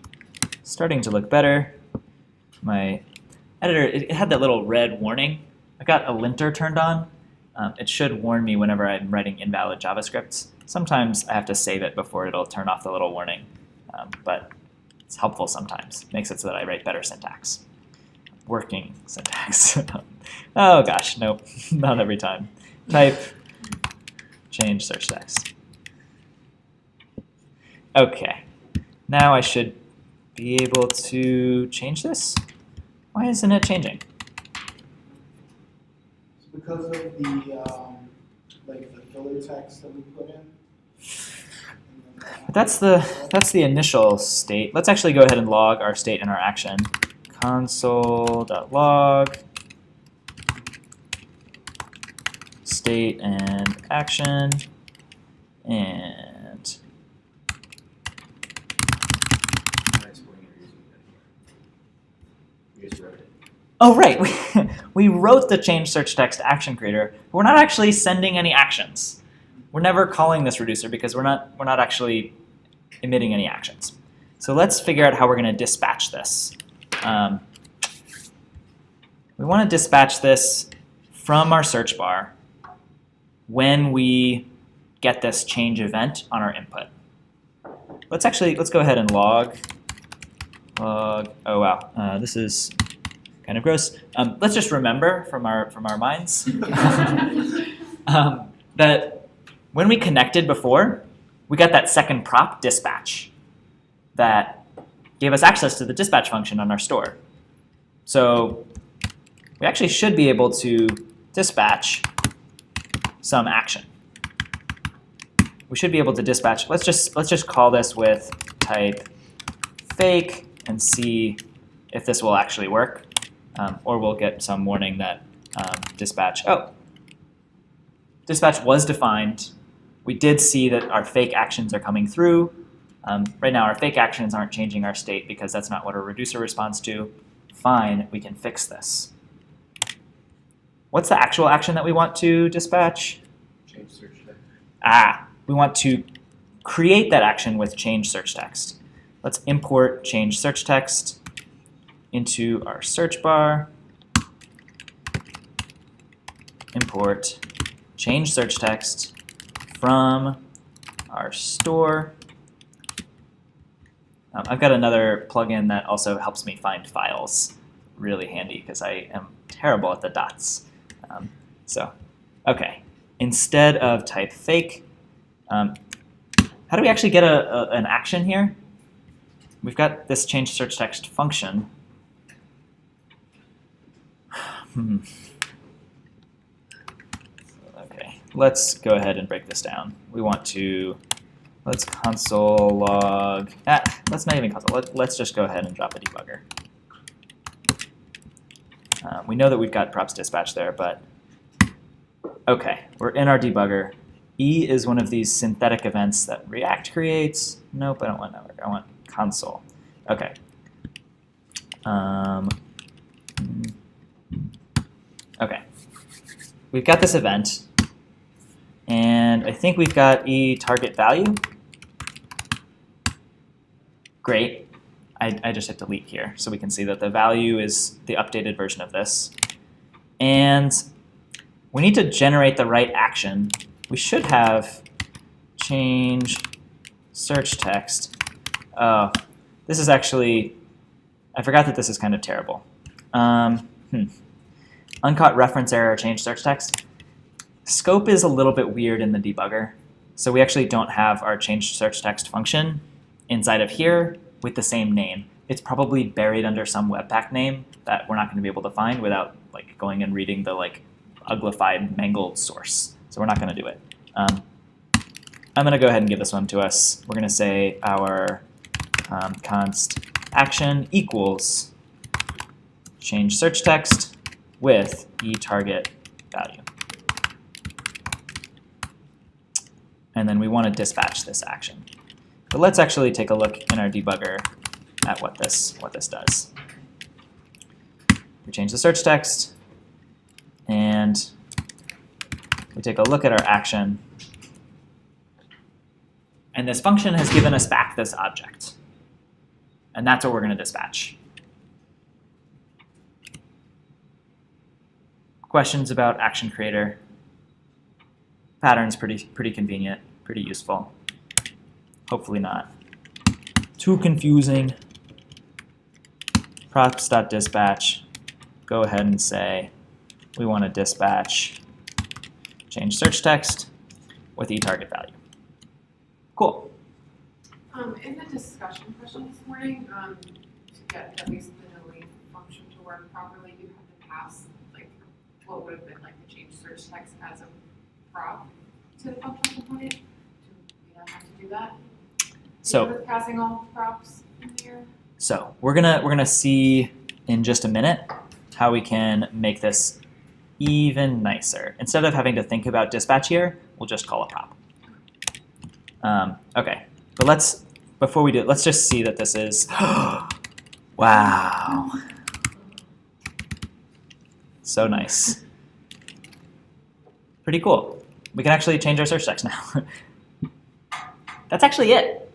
starting to look better. My editor, it had that little red warning. I got a linter turned on. It should warn me whenever I'm writing invalid JavaScript. Sometimes I have to save it before it'll turn off the little warning, but it's helpful sometimes. Makes it so that I write better syntax. Working syntax. Oh gosh, nope, not every time. Type, change search text. Okay, now I should be able to change this. Why isn't it changing? It's because of the like the filler text that we put in. That's the initial state. Let's actually go ahead and log our state and our action. Console.log state and action, and You guys wrote it. oh right, we wrote the change search text action creator, but we're not actually sending any actions. We're never calling this reducer because we're not actually emitting any actions. So let's figure out how we're going to dispatch this. We want to dispatch this from our search bar when we get this change event on our input. Let's go ahead and log. Oh wow, this is kind of gross. Let's just remember from our minds that when we connected before, we got that second prop dispatch that gave us access to the dispatch function on our store. So we actually should be able to dispatch some action. We should be able to dispatch. Let's just call this with type fake and see if this will actually work, or we'll get some warning that dispatch was defined. We did see that our fake actions are coming through. Right now our fake actions aren't changing our state because that's not what our reducer responds to. Fine, we can fix this. What's the actual action that we want to dispatch? Change search text. We want to create that action with change search text. Let's import change search text into our search bar. Import change search text from our store. I've got another plugin that also helps me find files. Really handy because I am terrible at the dots. Okay. Instead of type fake, how do we actually get an action here? We've got this change search text function. Okay, let's go ahead and break this down. We want to, let's console log, let's not even console, let's just go ahead and drop a debugger. We know that we've got props dispatch there, but okay, we're in our debugger. E is one of these synthetic events that React creates. Nope, I don't want network, I want console. Okay. Okay. We've got this event, and I think we've got E target value. Great. I just hit delete here so we can see that the value is the updated version of this. And we need to generate the right action. We should have change search text. Oh, this is actually, I forgot that this is kind of terrible. Uncaught reference error change search text. Scope is a little bit weird in the debugger. So we actually don't have our change search text function inside of here with the same name. It's probably buried under some Webpack name that we're not going to be able to find without like going and reading the uglified, mangled source. So we're not going to do it. I'm going to go ahead and give this one to us. We're going to say our const action equals change search text with eTarget value. And then we want to dispatch this action. But let's actually take a look in our debugger at what this does. We change the search text, and we take a look at our action. And this function has given us back this object. And that's what we're going to dispatch. Questions about Action Creator? Pattern's pretty convenient, pretty useful. Hopefully not too confusing. Props.dispatch. Go ahead and say we want to dispatch change search text with eTarget value. Cool. In the discussion question this morning, to get at least the delete function to work properly, you have to pass like what would have been like the change search text as a prop to the functional component. Do we not have to do that? So With passing all props in here. So we're gonna see in just a minute how we can make this even nicer. Instead of having to think about dispatch here, we'll just call a prop. Okay, but before we do it, let's just see that this is, wow. So nice. Pretty cool. We can actually change our search text now. That's actually it.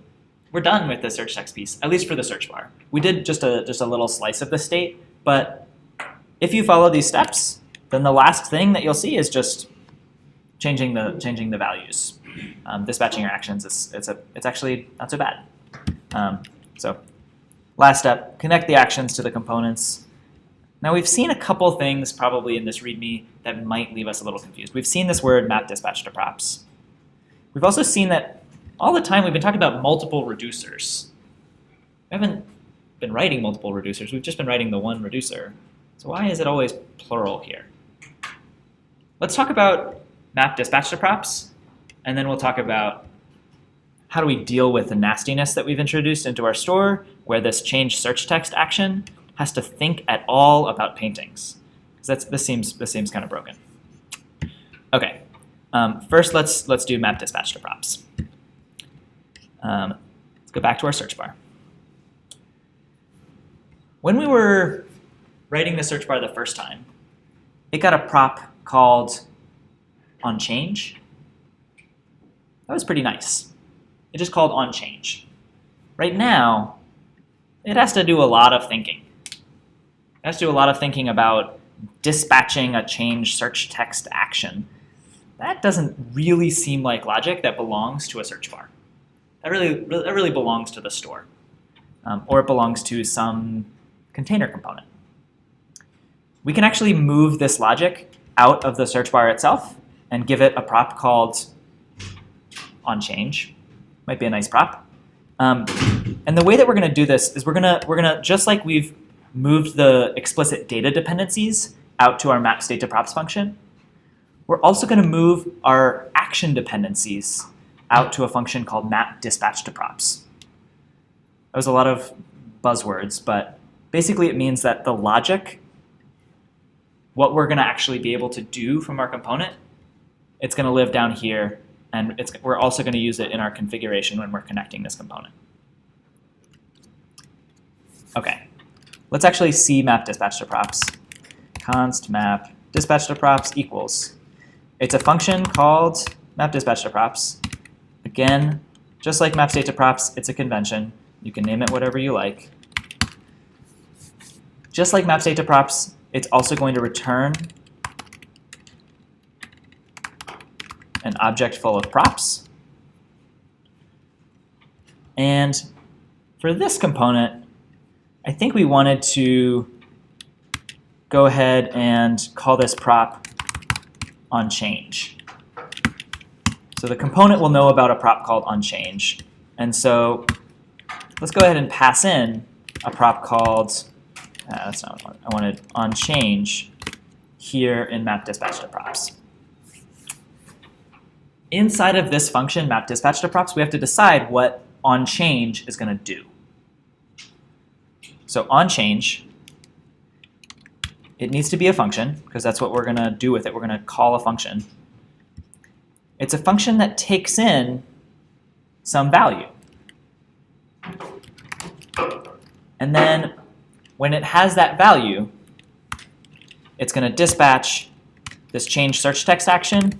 We're done with the search text piece, at least for the search bar. We did just a little slice of the state, but if you follow these steps, then the last thing that you'll see is just changing the values. Dispatching your actions, it's actually not so bad. So last step, connect the actions to the components. Now we've seen a couple things probably in this README that might leave us a little confused. We've seen this word map dispatch to props. We've also seen that all the time we've been talking about multiple reducers. We haven't been writing multiple reducers, we've just been writing the one reducer. So why is it always plural here? Let's talk about map dispatch to props, and then we'll talk about how do we deal with the nastiness that we've introduced into our store, where this change search text action has to think at all about paintings. Because this seems kind of broken. Okay, first let's do map dispatch to props. Let's go back to our search bar. When we were writing the search bar the first time, it got a prop called onChange. That was pretty nice. It just called onChange. Right now, it has to do a lot of thinking. It has to do a lot of thinking about dispatching a change search text action. That doesn't really seem like logic that belongs to a search bar. That really belongs to the store, or it belongs to some container component. We can actually move this logic out of the search bar itself and give it a prop called onChange. Might be a nice prop. And the way that we're going to do this is we're gonna just like we've moved the explicit data dependencies out to our map state to props function, we're also going to move our action dependencies out to a function called map dispatch to props. That was a lot of buzzwords, but basically it means that the logic, what we're going to actually be able to do from our component, it's going to live down here, and we're also going to use it in our configuration when we're connecting this component. Okay, let's actually see map dispatch to props. Const map dispatch to props equals. It's a function called map dispatch to props. Again, just like map state to props, it's a convention. You can name it whatever you like. Just like map state to props, it's also going to return an object full of props. And for this component, I think we wanted to go ahead and call this prop onChange. So the component will know about a prop called onChange. And so let's go ahead and pass in a prop called, that's not what I wanted, onChange here in map dispatch to props. Inside of this function, map dispatch to props, we have to decide what onChange is going to do. So onChange, it needs to be a function, because that's what we're going to do with it. We're going to call a function. It's a function that takes in some value. And then when it has that value, it's going to dispatch this change search text action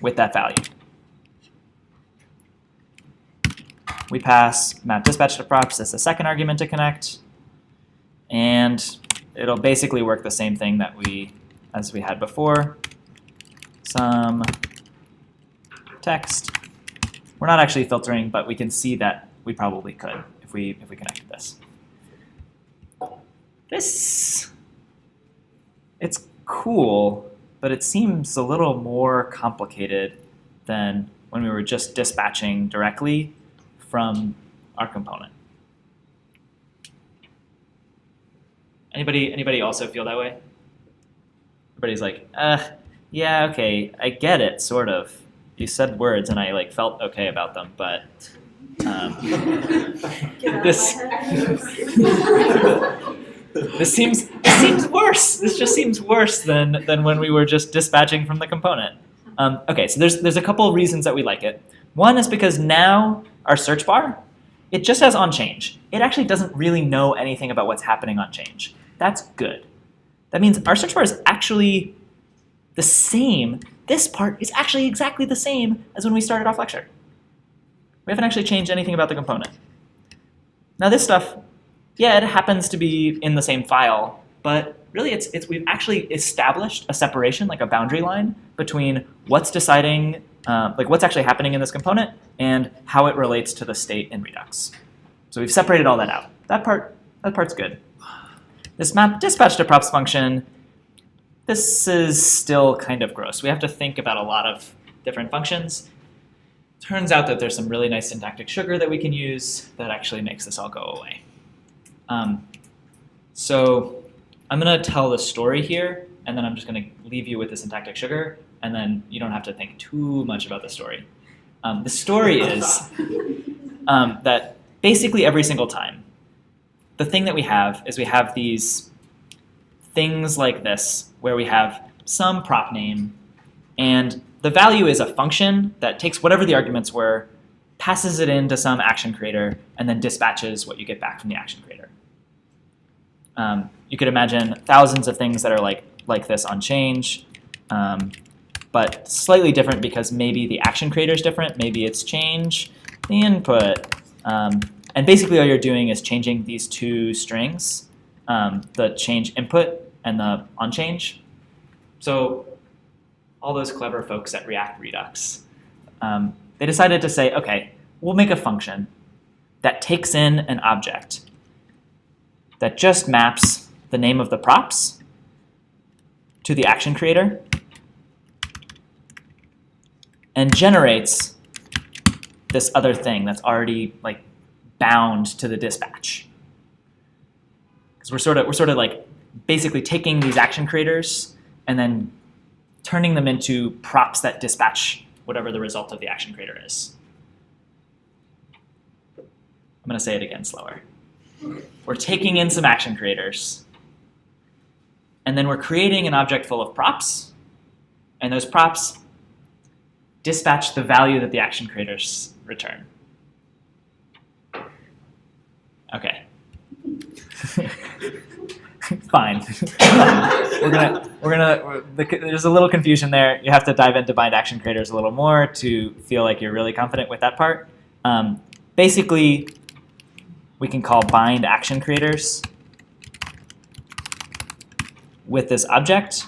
with that value. We pass map dispatch to props as the second argument to connect, and it'll basically work the same thing that as we had before. Some text. We're not actually filtering, but we can see that we probably could if we connected this. It's cool, but it seems a little more complicated than when we were just dispatching directly from our component. Anybody also feel that way? Everybody's like, yeah, okay, I get it, sort of. You said words and I felt okay about them, but this seems worse. This just seems worse than when we were just dispatching from the component. Okay, so there's a couple of reasons that we like it. One is because now our search bar, it just has onChange. It actually doesn't really know anything about what's happening on change. That's good. That means our search bar is actually the same. This part is actually exactly the same as when we started off lecture. We haven't actually changed anything about the component. Now this stuff, yeah, it happens to be in the same file, but really we've actually established a separation, like a boundary line, between what's deciding, what's actually happening in this component and how it relates to the state in Redux. So we've separated all that out. That part's good. This map dispatch to props function, this is still kind of gross. We have to think about a lot of different functions. Turns out that there's some really nice syntactic sugar that we can use that actually makes this all go away. So I'm going to tell the story here, and then I'm just going to leave you with the syntactic sugar, and then you don't have to think too much about the story. The story is that basically every single time, the thing that we have is we have these things like this, where we have some prop name, and the value is a function that takes whatever the arguments were, passes it into some action creator, and then dispatches what you get back from the action creator. You could imagine thousands of things that are like this on change, but slightly different because maybe the action creator is different. Maybe it's change the input. And basically all you're doing is changing these two strings, the change input and the onChange. So all those clever folks at React Redux, they decided to say, okay, we'll make a function that takes in an object that just maps the name of the props to the action creator and generates this other thing that's already bound to the dispatch. Because we're sort of basically taking these action creators and then turning them into props that dispatch whatever the result of the action creator is. I'm going to say it again slower. We're taking in some action creators, and then we're creating an object full of props, and those props dispatch the value that the action creators return. Okay. Fine. There's a little confusion there. You have to dive into bind action creators a little more to feel like you're really confident with that part. Basically, we can call bind action creators with this object,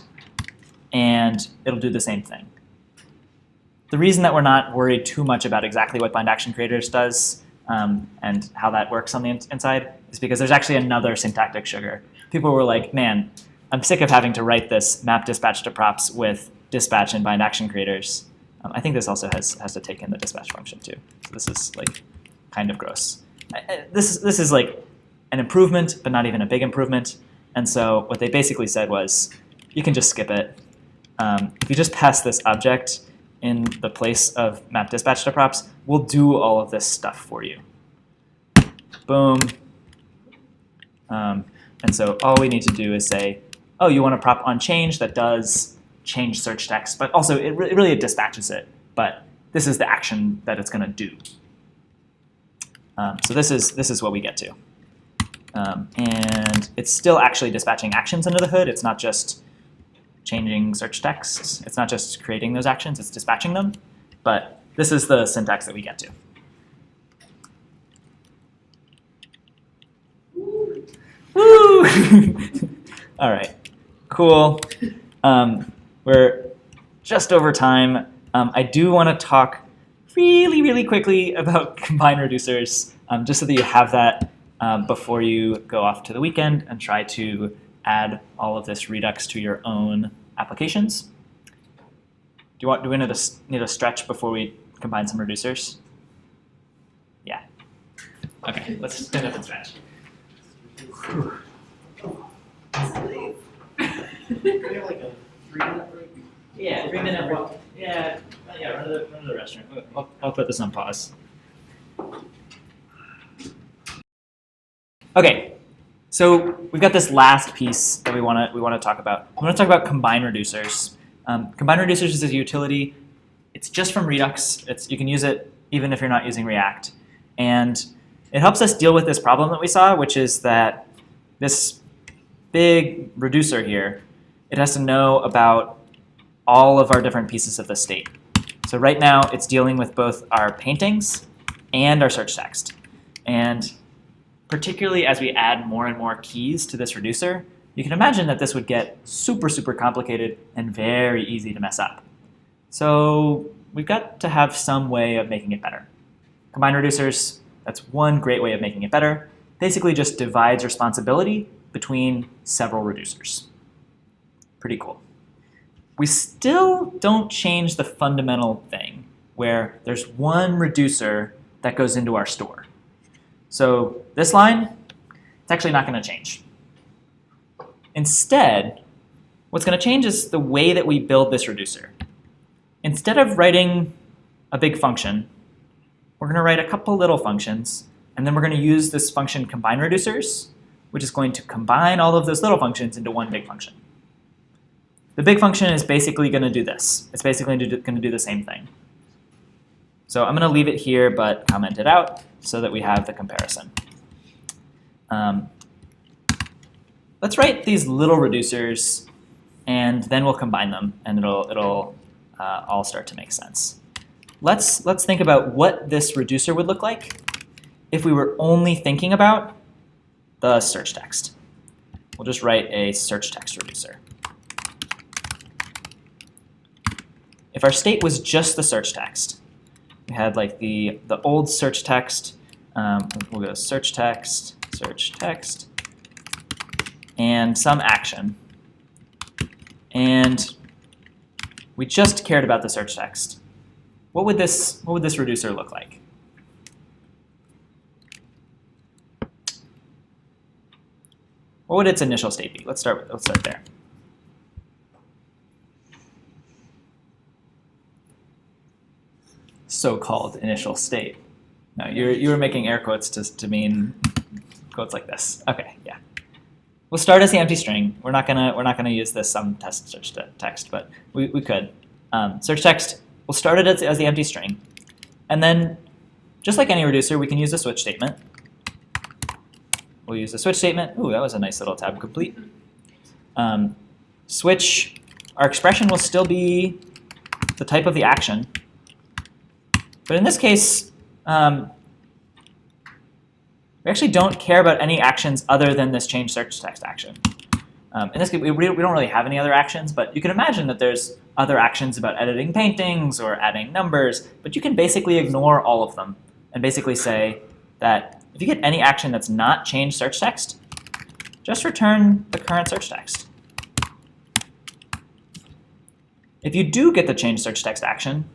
and it'll do the same thing. The reason that we're not worried too much about exactly what bind action creators does and how that works on the inside is because there's actually another syntactic sugar. People were like, man, I'm sick of having to write this map dispatch to props with dispatch and bind action creators. I think this also has to take in the dispatch function too. So this is kind of gross. This is an improvement, but not even a big improvement. And so what they basically said was, you can just skip it. If you just pass this object in the place of map dispatch to props, we'll do all of this stuff for you. Boom. And so all we need to do is say, oh, you want a prop on change that does change search text, but also it really dispatches it. But this is the action that it's going to do. So this is what we get to. And it's still actually dispatching actions under the hood. It's not just changing search text. It's not just creating those actions. It's dispatching them. But this is the syntax that we get to. Woo! All right, cool. We're just over time. I do want to talk really quickly about CombineReducers, just so that you have that before you go off to the weekend and try to add all of this Redux to your own applications. Do we need a stretch before we combine some reducers? Yeah. Okay, let's stand up and stretch. Do we have like a 3-minute break? Yeah, 3-minute walk. Yeah, run to the restroom. I'll put this on pause. Okay, so we've got this last piece that we want to talk about. We want to talk about CombineReducers. CombineReducers is a utility. It's just from Redux. You can use it even if you're not using React, and it helps us deal with this problem that we saw, which is that this big reducer here, it has to know about all of our different pieces of the state. So right now, it's dealing with both our paintings and our search text. And particularly as we add more and more keys to this reducer, you can imagine that this would get super complicated and very easy to mess up. So we've got to have some way of making it better. CombineReducers, that's one great way of making it better. Basically just divides responsibility between several reducers. Pretty cool. We still don't change the fundamental thing where there's one reducer that goes into our store. So this line, it's actually not going to change. Instead, what's going to change is the way that we build this reducer. Instead of writing a big function, we're going to write a couple little functions, and then we're going to use this function CombineReducers, which is going to combine all of those little functions into one big function. The big function is basically going to do this. It's basically going to do the same thing. So I'm going to leave it here, but comment it out so that we have the comparison. Let's write these little reducers, and then we'll combine them, and it'll all start to make sense. Let's think about what this reducer would look like if we were only thinking about the search text. We'll just write a search text reducer. If our state was just the search text, we had like the old search text, we'll go search text, and some action. And we just cared about the search text. What would this reducer look like? What would its initial state be? Let's start there. So-called initial state. No, you were making air quotes to mean quotes like this. Okay, yeah. We'll start as the empty string. We're not gonna use this some test search text, but we could. Search text. We'll start it as the empty string, and then just like any reducer, we can use a switch statement. We'll use a switch statement. Ooh, that was a nice little tab complete. Switch. Our expression will still be the type of the action. But in this case, we actually don't care about any actions other than this change search text action. In this case, we don't really have any other actions, but you can imagine that there's other actions about editing paintings or adding numbers, but you can basically ignore all of them and basically say that if you get any action that's not change search text, just return the current search text. If you do get the change search text action,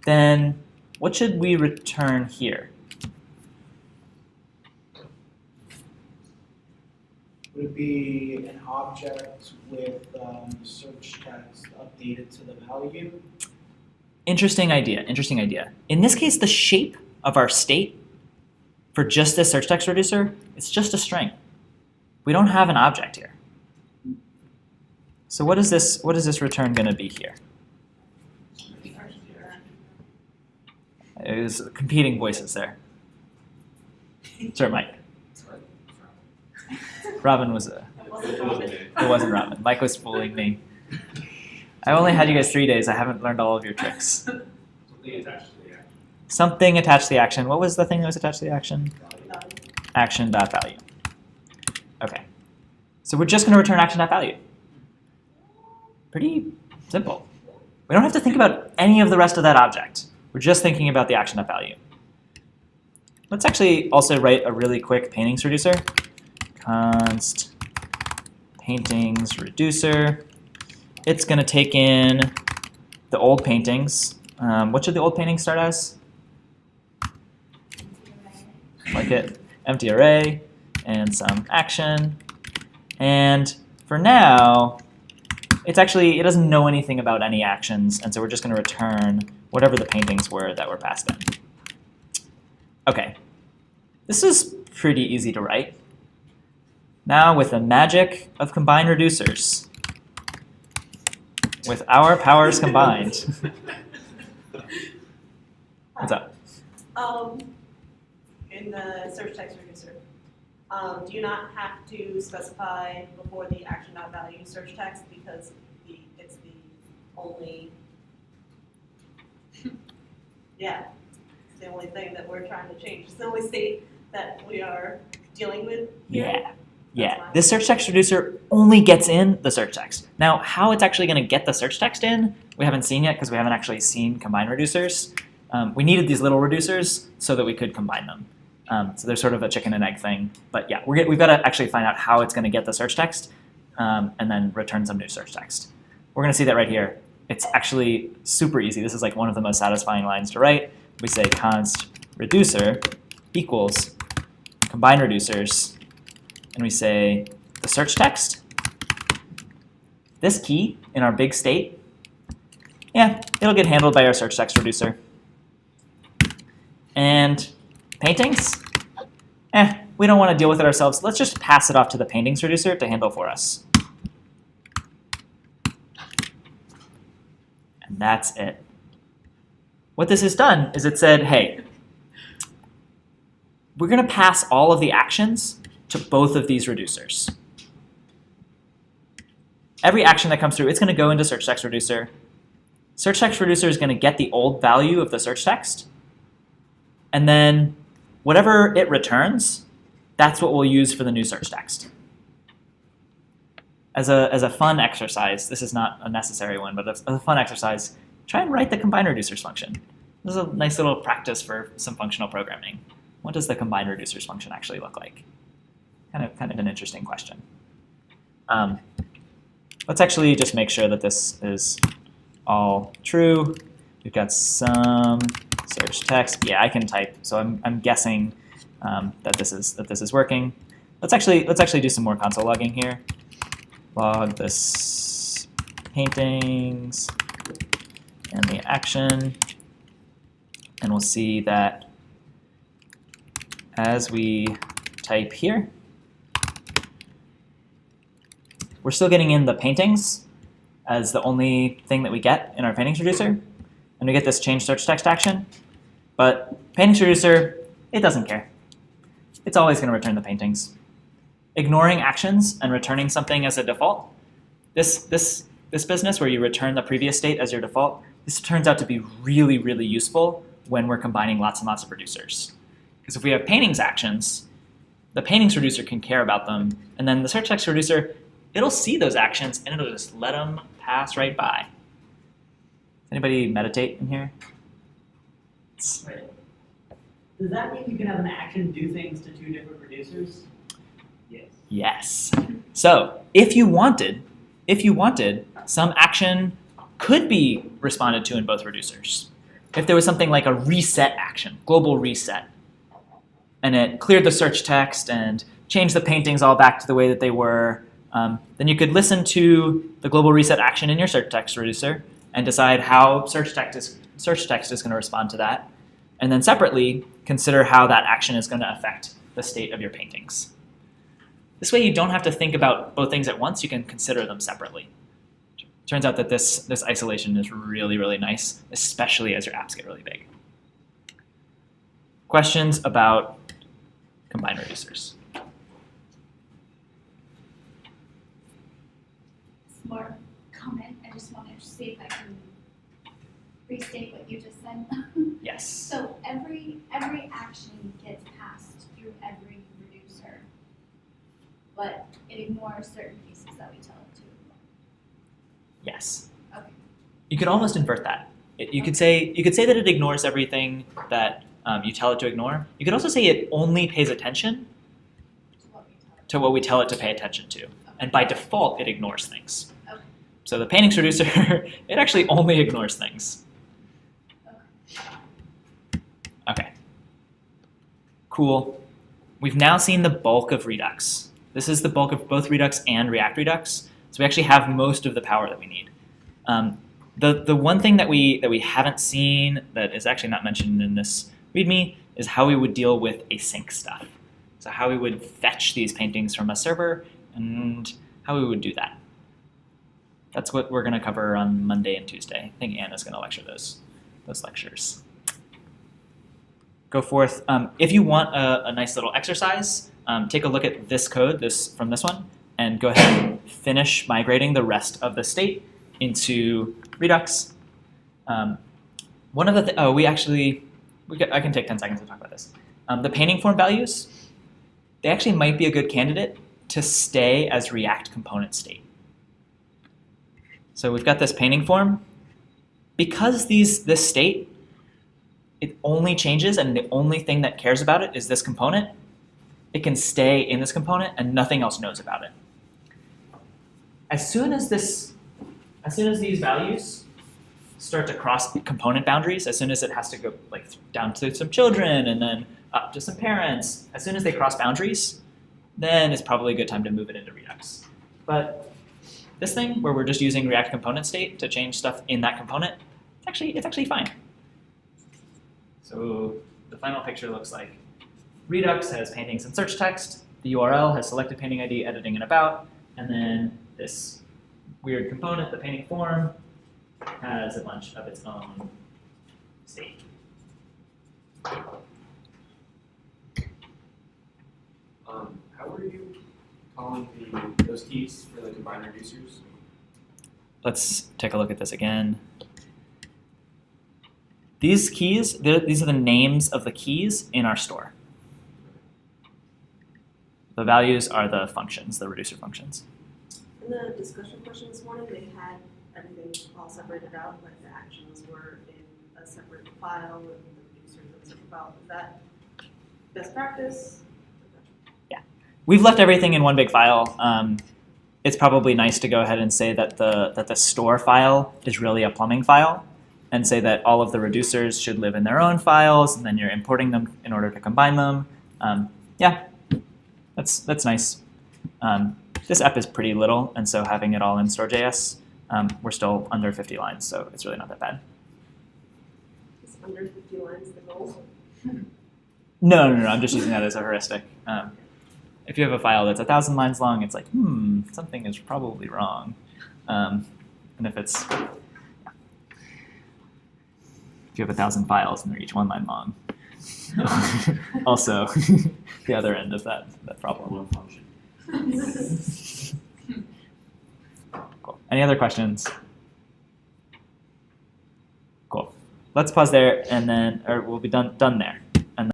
then what should we return here? would it be an object with the search text updated to the value? Interesting idea, interesting idea. In this case, the shape of our state for just this search text reducer, it's just a string. We don't have an object here. So what is this return going to be here? It was competing voices there. Sure, Mike. Robin was It wasn't Robin. it wasn't Robin. Mike was fooling me. I only had you guys 3 days. I haven't learned all of your tricks. Something attached to the action. Something attached to the action. What was the thing that was attached to the action? Value. Action.value. Okay. So we're just going to return action.value. Pretty simple. We don't have to think about any of the rest of that object. We're just thinking about the action.value. Let's actually also write a really quick paintings reducer. Const paintings reducer. It's going to take in the old paintings. What should the old paintings start as? Like it. Empty array and some action. And for now, it doesn't know anything about any actions, and so we're just going to return whatever the paintings were that were passed in. Okay, this is pretty easy to write. Now with the magic of CombineReducers, with our powers combined. What's up? In the search text reducer, do you not have to specify before the action.value search text because it's the only, yeah, it's the only thing that we're trying to change. It's the only state that we are dealing with here. Yeah. This search text reducer only gets in the search text. Now, how it's actually going to get the search text in, we haven't seen yet because we haven't actually seen CombineReducers. We needed these little reducers so that we could combine them. So there's sort of a chicken and egg thing. But yeah, we've got to actually find out how it's going to get the search text and then return some new search text. We're going to see that right here. It's actually super easy. This is like one of the most satisfying lines to write. We say const reducer equals CombineReducers, and we say the search text. This key in our big state, yeah, it'll get handled by our search text reducer. And paintings, we don't want to deal with it ourselves. Let's just pass it off to the paintings reducer to handle for us. And that's it. What this has done is it said, hey, we're going to pass all of the actions to both of these reducers. Every action that comes through, it's going to go into search text reducer. Search text reducer is going to get the old value of the search text. And then whatever it returns, that's what we'll use for the new search text. As a fun exercise, this is not a necessary one, but as a fun exercise, try and write the CombineReducers function. This is a nice little practice for some functional programming. What does the CombineReducers function actually look like? Kind of an interesting question. Let's actually just make sure that this is all true. We've got some search text. Yeah, I can type, so I'm guessing that this is working. Let's actually do some more console logging here. Log this paintings and the action, and we'll see that as we type here, we're still getting in the paintings as the only thing that we get in our paintings reducer, and we get this change search text action. But paintings reducer, it doesn't care. It's always going to return the paintings. Ignoring actions and returning something as a default, this business where you return the previous state as your default, this turns out to be really, really useful when we're combining lots and lots of reducers. Because if we have paintings actions, the paintings reducer can care about them, and then the search text reducer, it'll see those actions and it'll just let them pass right by. Does anybody meditate in here? Right. Does that mean you can have an action do things to two different reducers? Yes. Yes. So if you wanted, some action could be responded to in both reducers. If there was something like a reset action, global reset, and it cleared the search text and change the paintings all back to the way that they were, then you could listen to the global reset action in your search text reducer and decide how search text is going to respond to that. And then separately, consider how that action is going to affect the state of your paintings. This way you don't have to think about both things at once, you can consider them separately. Turns out that this isolation is really, really nice, especially as your apps get really big. Questions about CombineReducers? More comment, I just wanted to see if I can restate what you just said. Yes. So every action gets passed through every reducer, but it ignores certain pieces that we tell it to ignore. Yes. Okay. You could almost invert that. You could say that it ignores everything that you tell it to ignore. You could also say it only pays attention To what we tell it. to what we tell it to pay attention to. And by default, it ignores things. Okay. So the paintings reducer, it actually only ignores things. Okay. Cool. We've now seen the bulk of Redux. This is the bulk of both Redux and React Redux. So we actually have most of the power that we need. The one thing that we haven't seen that is actually not mentioned in this README is how we would deal with async stuff. So how we would fetch these paintings from a server and how we would do that. That's what we're going to cover on Monday and Tuesday. I think Anna's going to lecture those lectures. Go forth. If you want a nice little exercise, take a look at this code from this one, and go ahead and finish migrating the rest of the state into Redux. One of the I can take 10 seconds to talk about this. The painting form values, they actually might be a good candidate to stay as React component state. So we've got this painting form. Because this state, it only changes and the only thing that cares about it is this component, it can stay in this component and nothing else knows about it. As soon as these values start to cross component boundaries, as soon as it has to go down to some children and then up to some parents, as soon as they cross boundaries, then it's probably a good time to move it into Redux. But this thing, where we're just using React component state to change stuff in that component, it's actually fine. So the final picture looks like Redux has paintings and search text, the URL has selected painting ID, editing, and about, and then this weird component, the painting form, has a bunch of its own state. How are you calling those keys for the CombineReducers? Let's take a look at this again. These keys, these are the names of the keys in our store. The values are the functions, the reducer functions. In the discussion question this morning, they had everything all separated out, like the actions were in a separate file and the reducers in a separate file. Is that best practice? Yeah, we've left everything in one big file. It's probably nice to go ahead and say that the store file is really a plumbing file, and say that all of the reducers should live in their own files, and then you're importing them in order to combine them. Yeah, that's nice. This app is pretty little, and so having it all in store.js, we're still under 50 lines, so it's really not that bad. Is under 50 lines the goal? No, I'm just using that as a heuristic. If you have a file that's 1,000 lines long, it's like, something is probably wrong. And if you have 1,000 files and they're each 1 line long, also the other end of that problem. One function. Cool. Any other questions? Cool. Let's pause there, and then we'll be done there.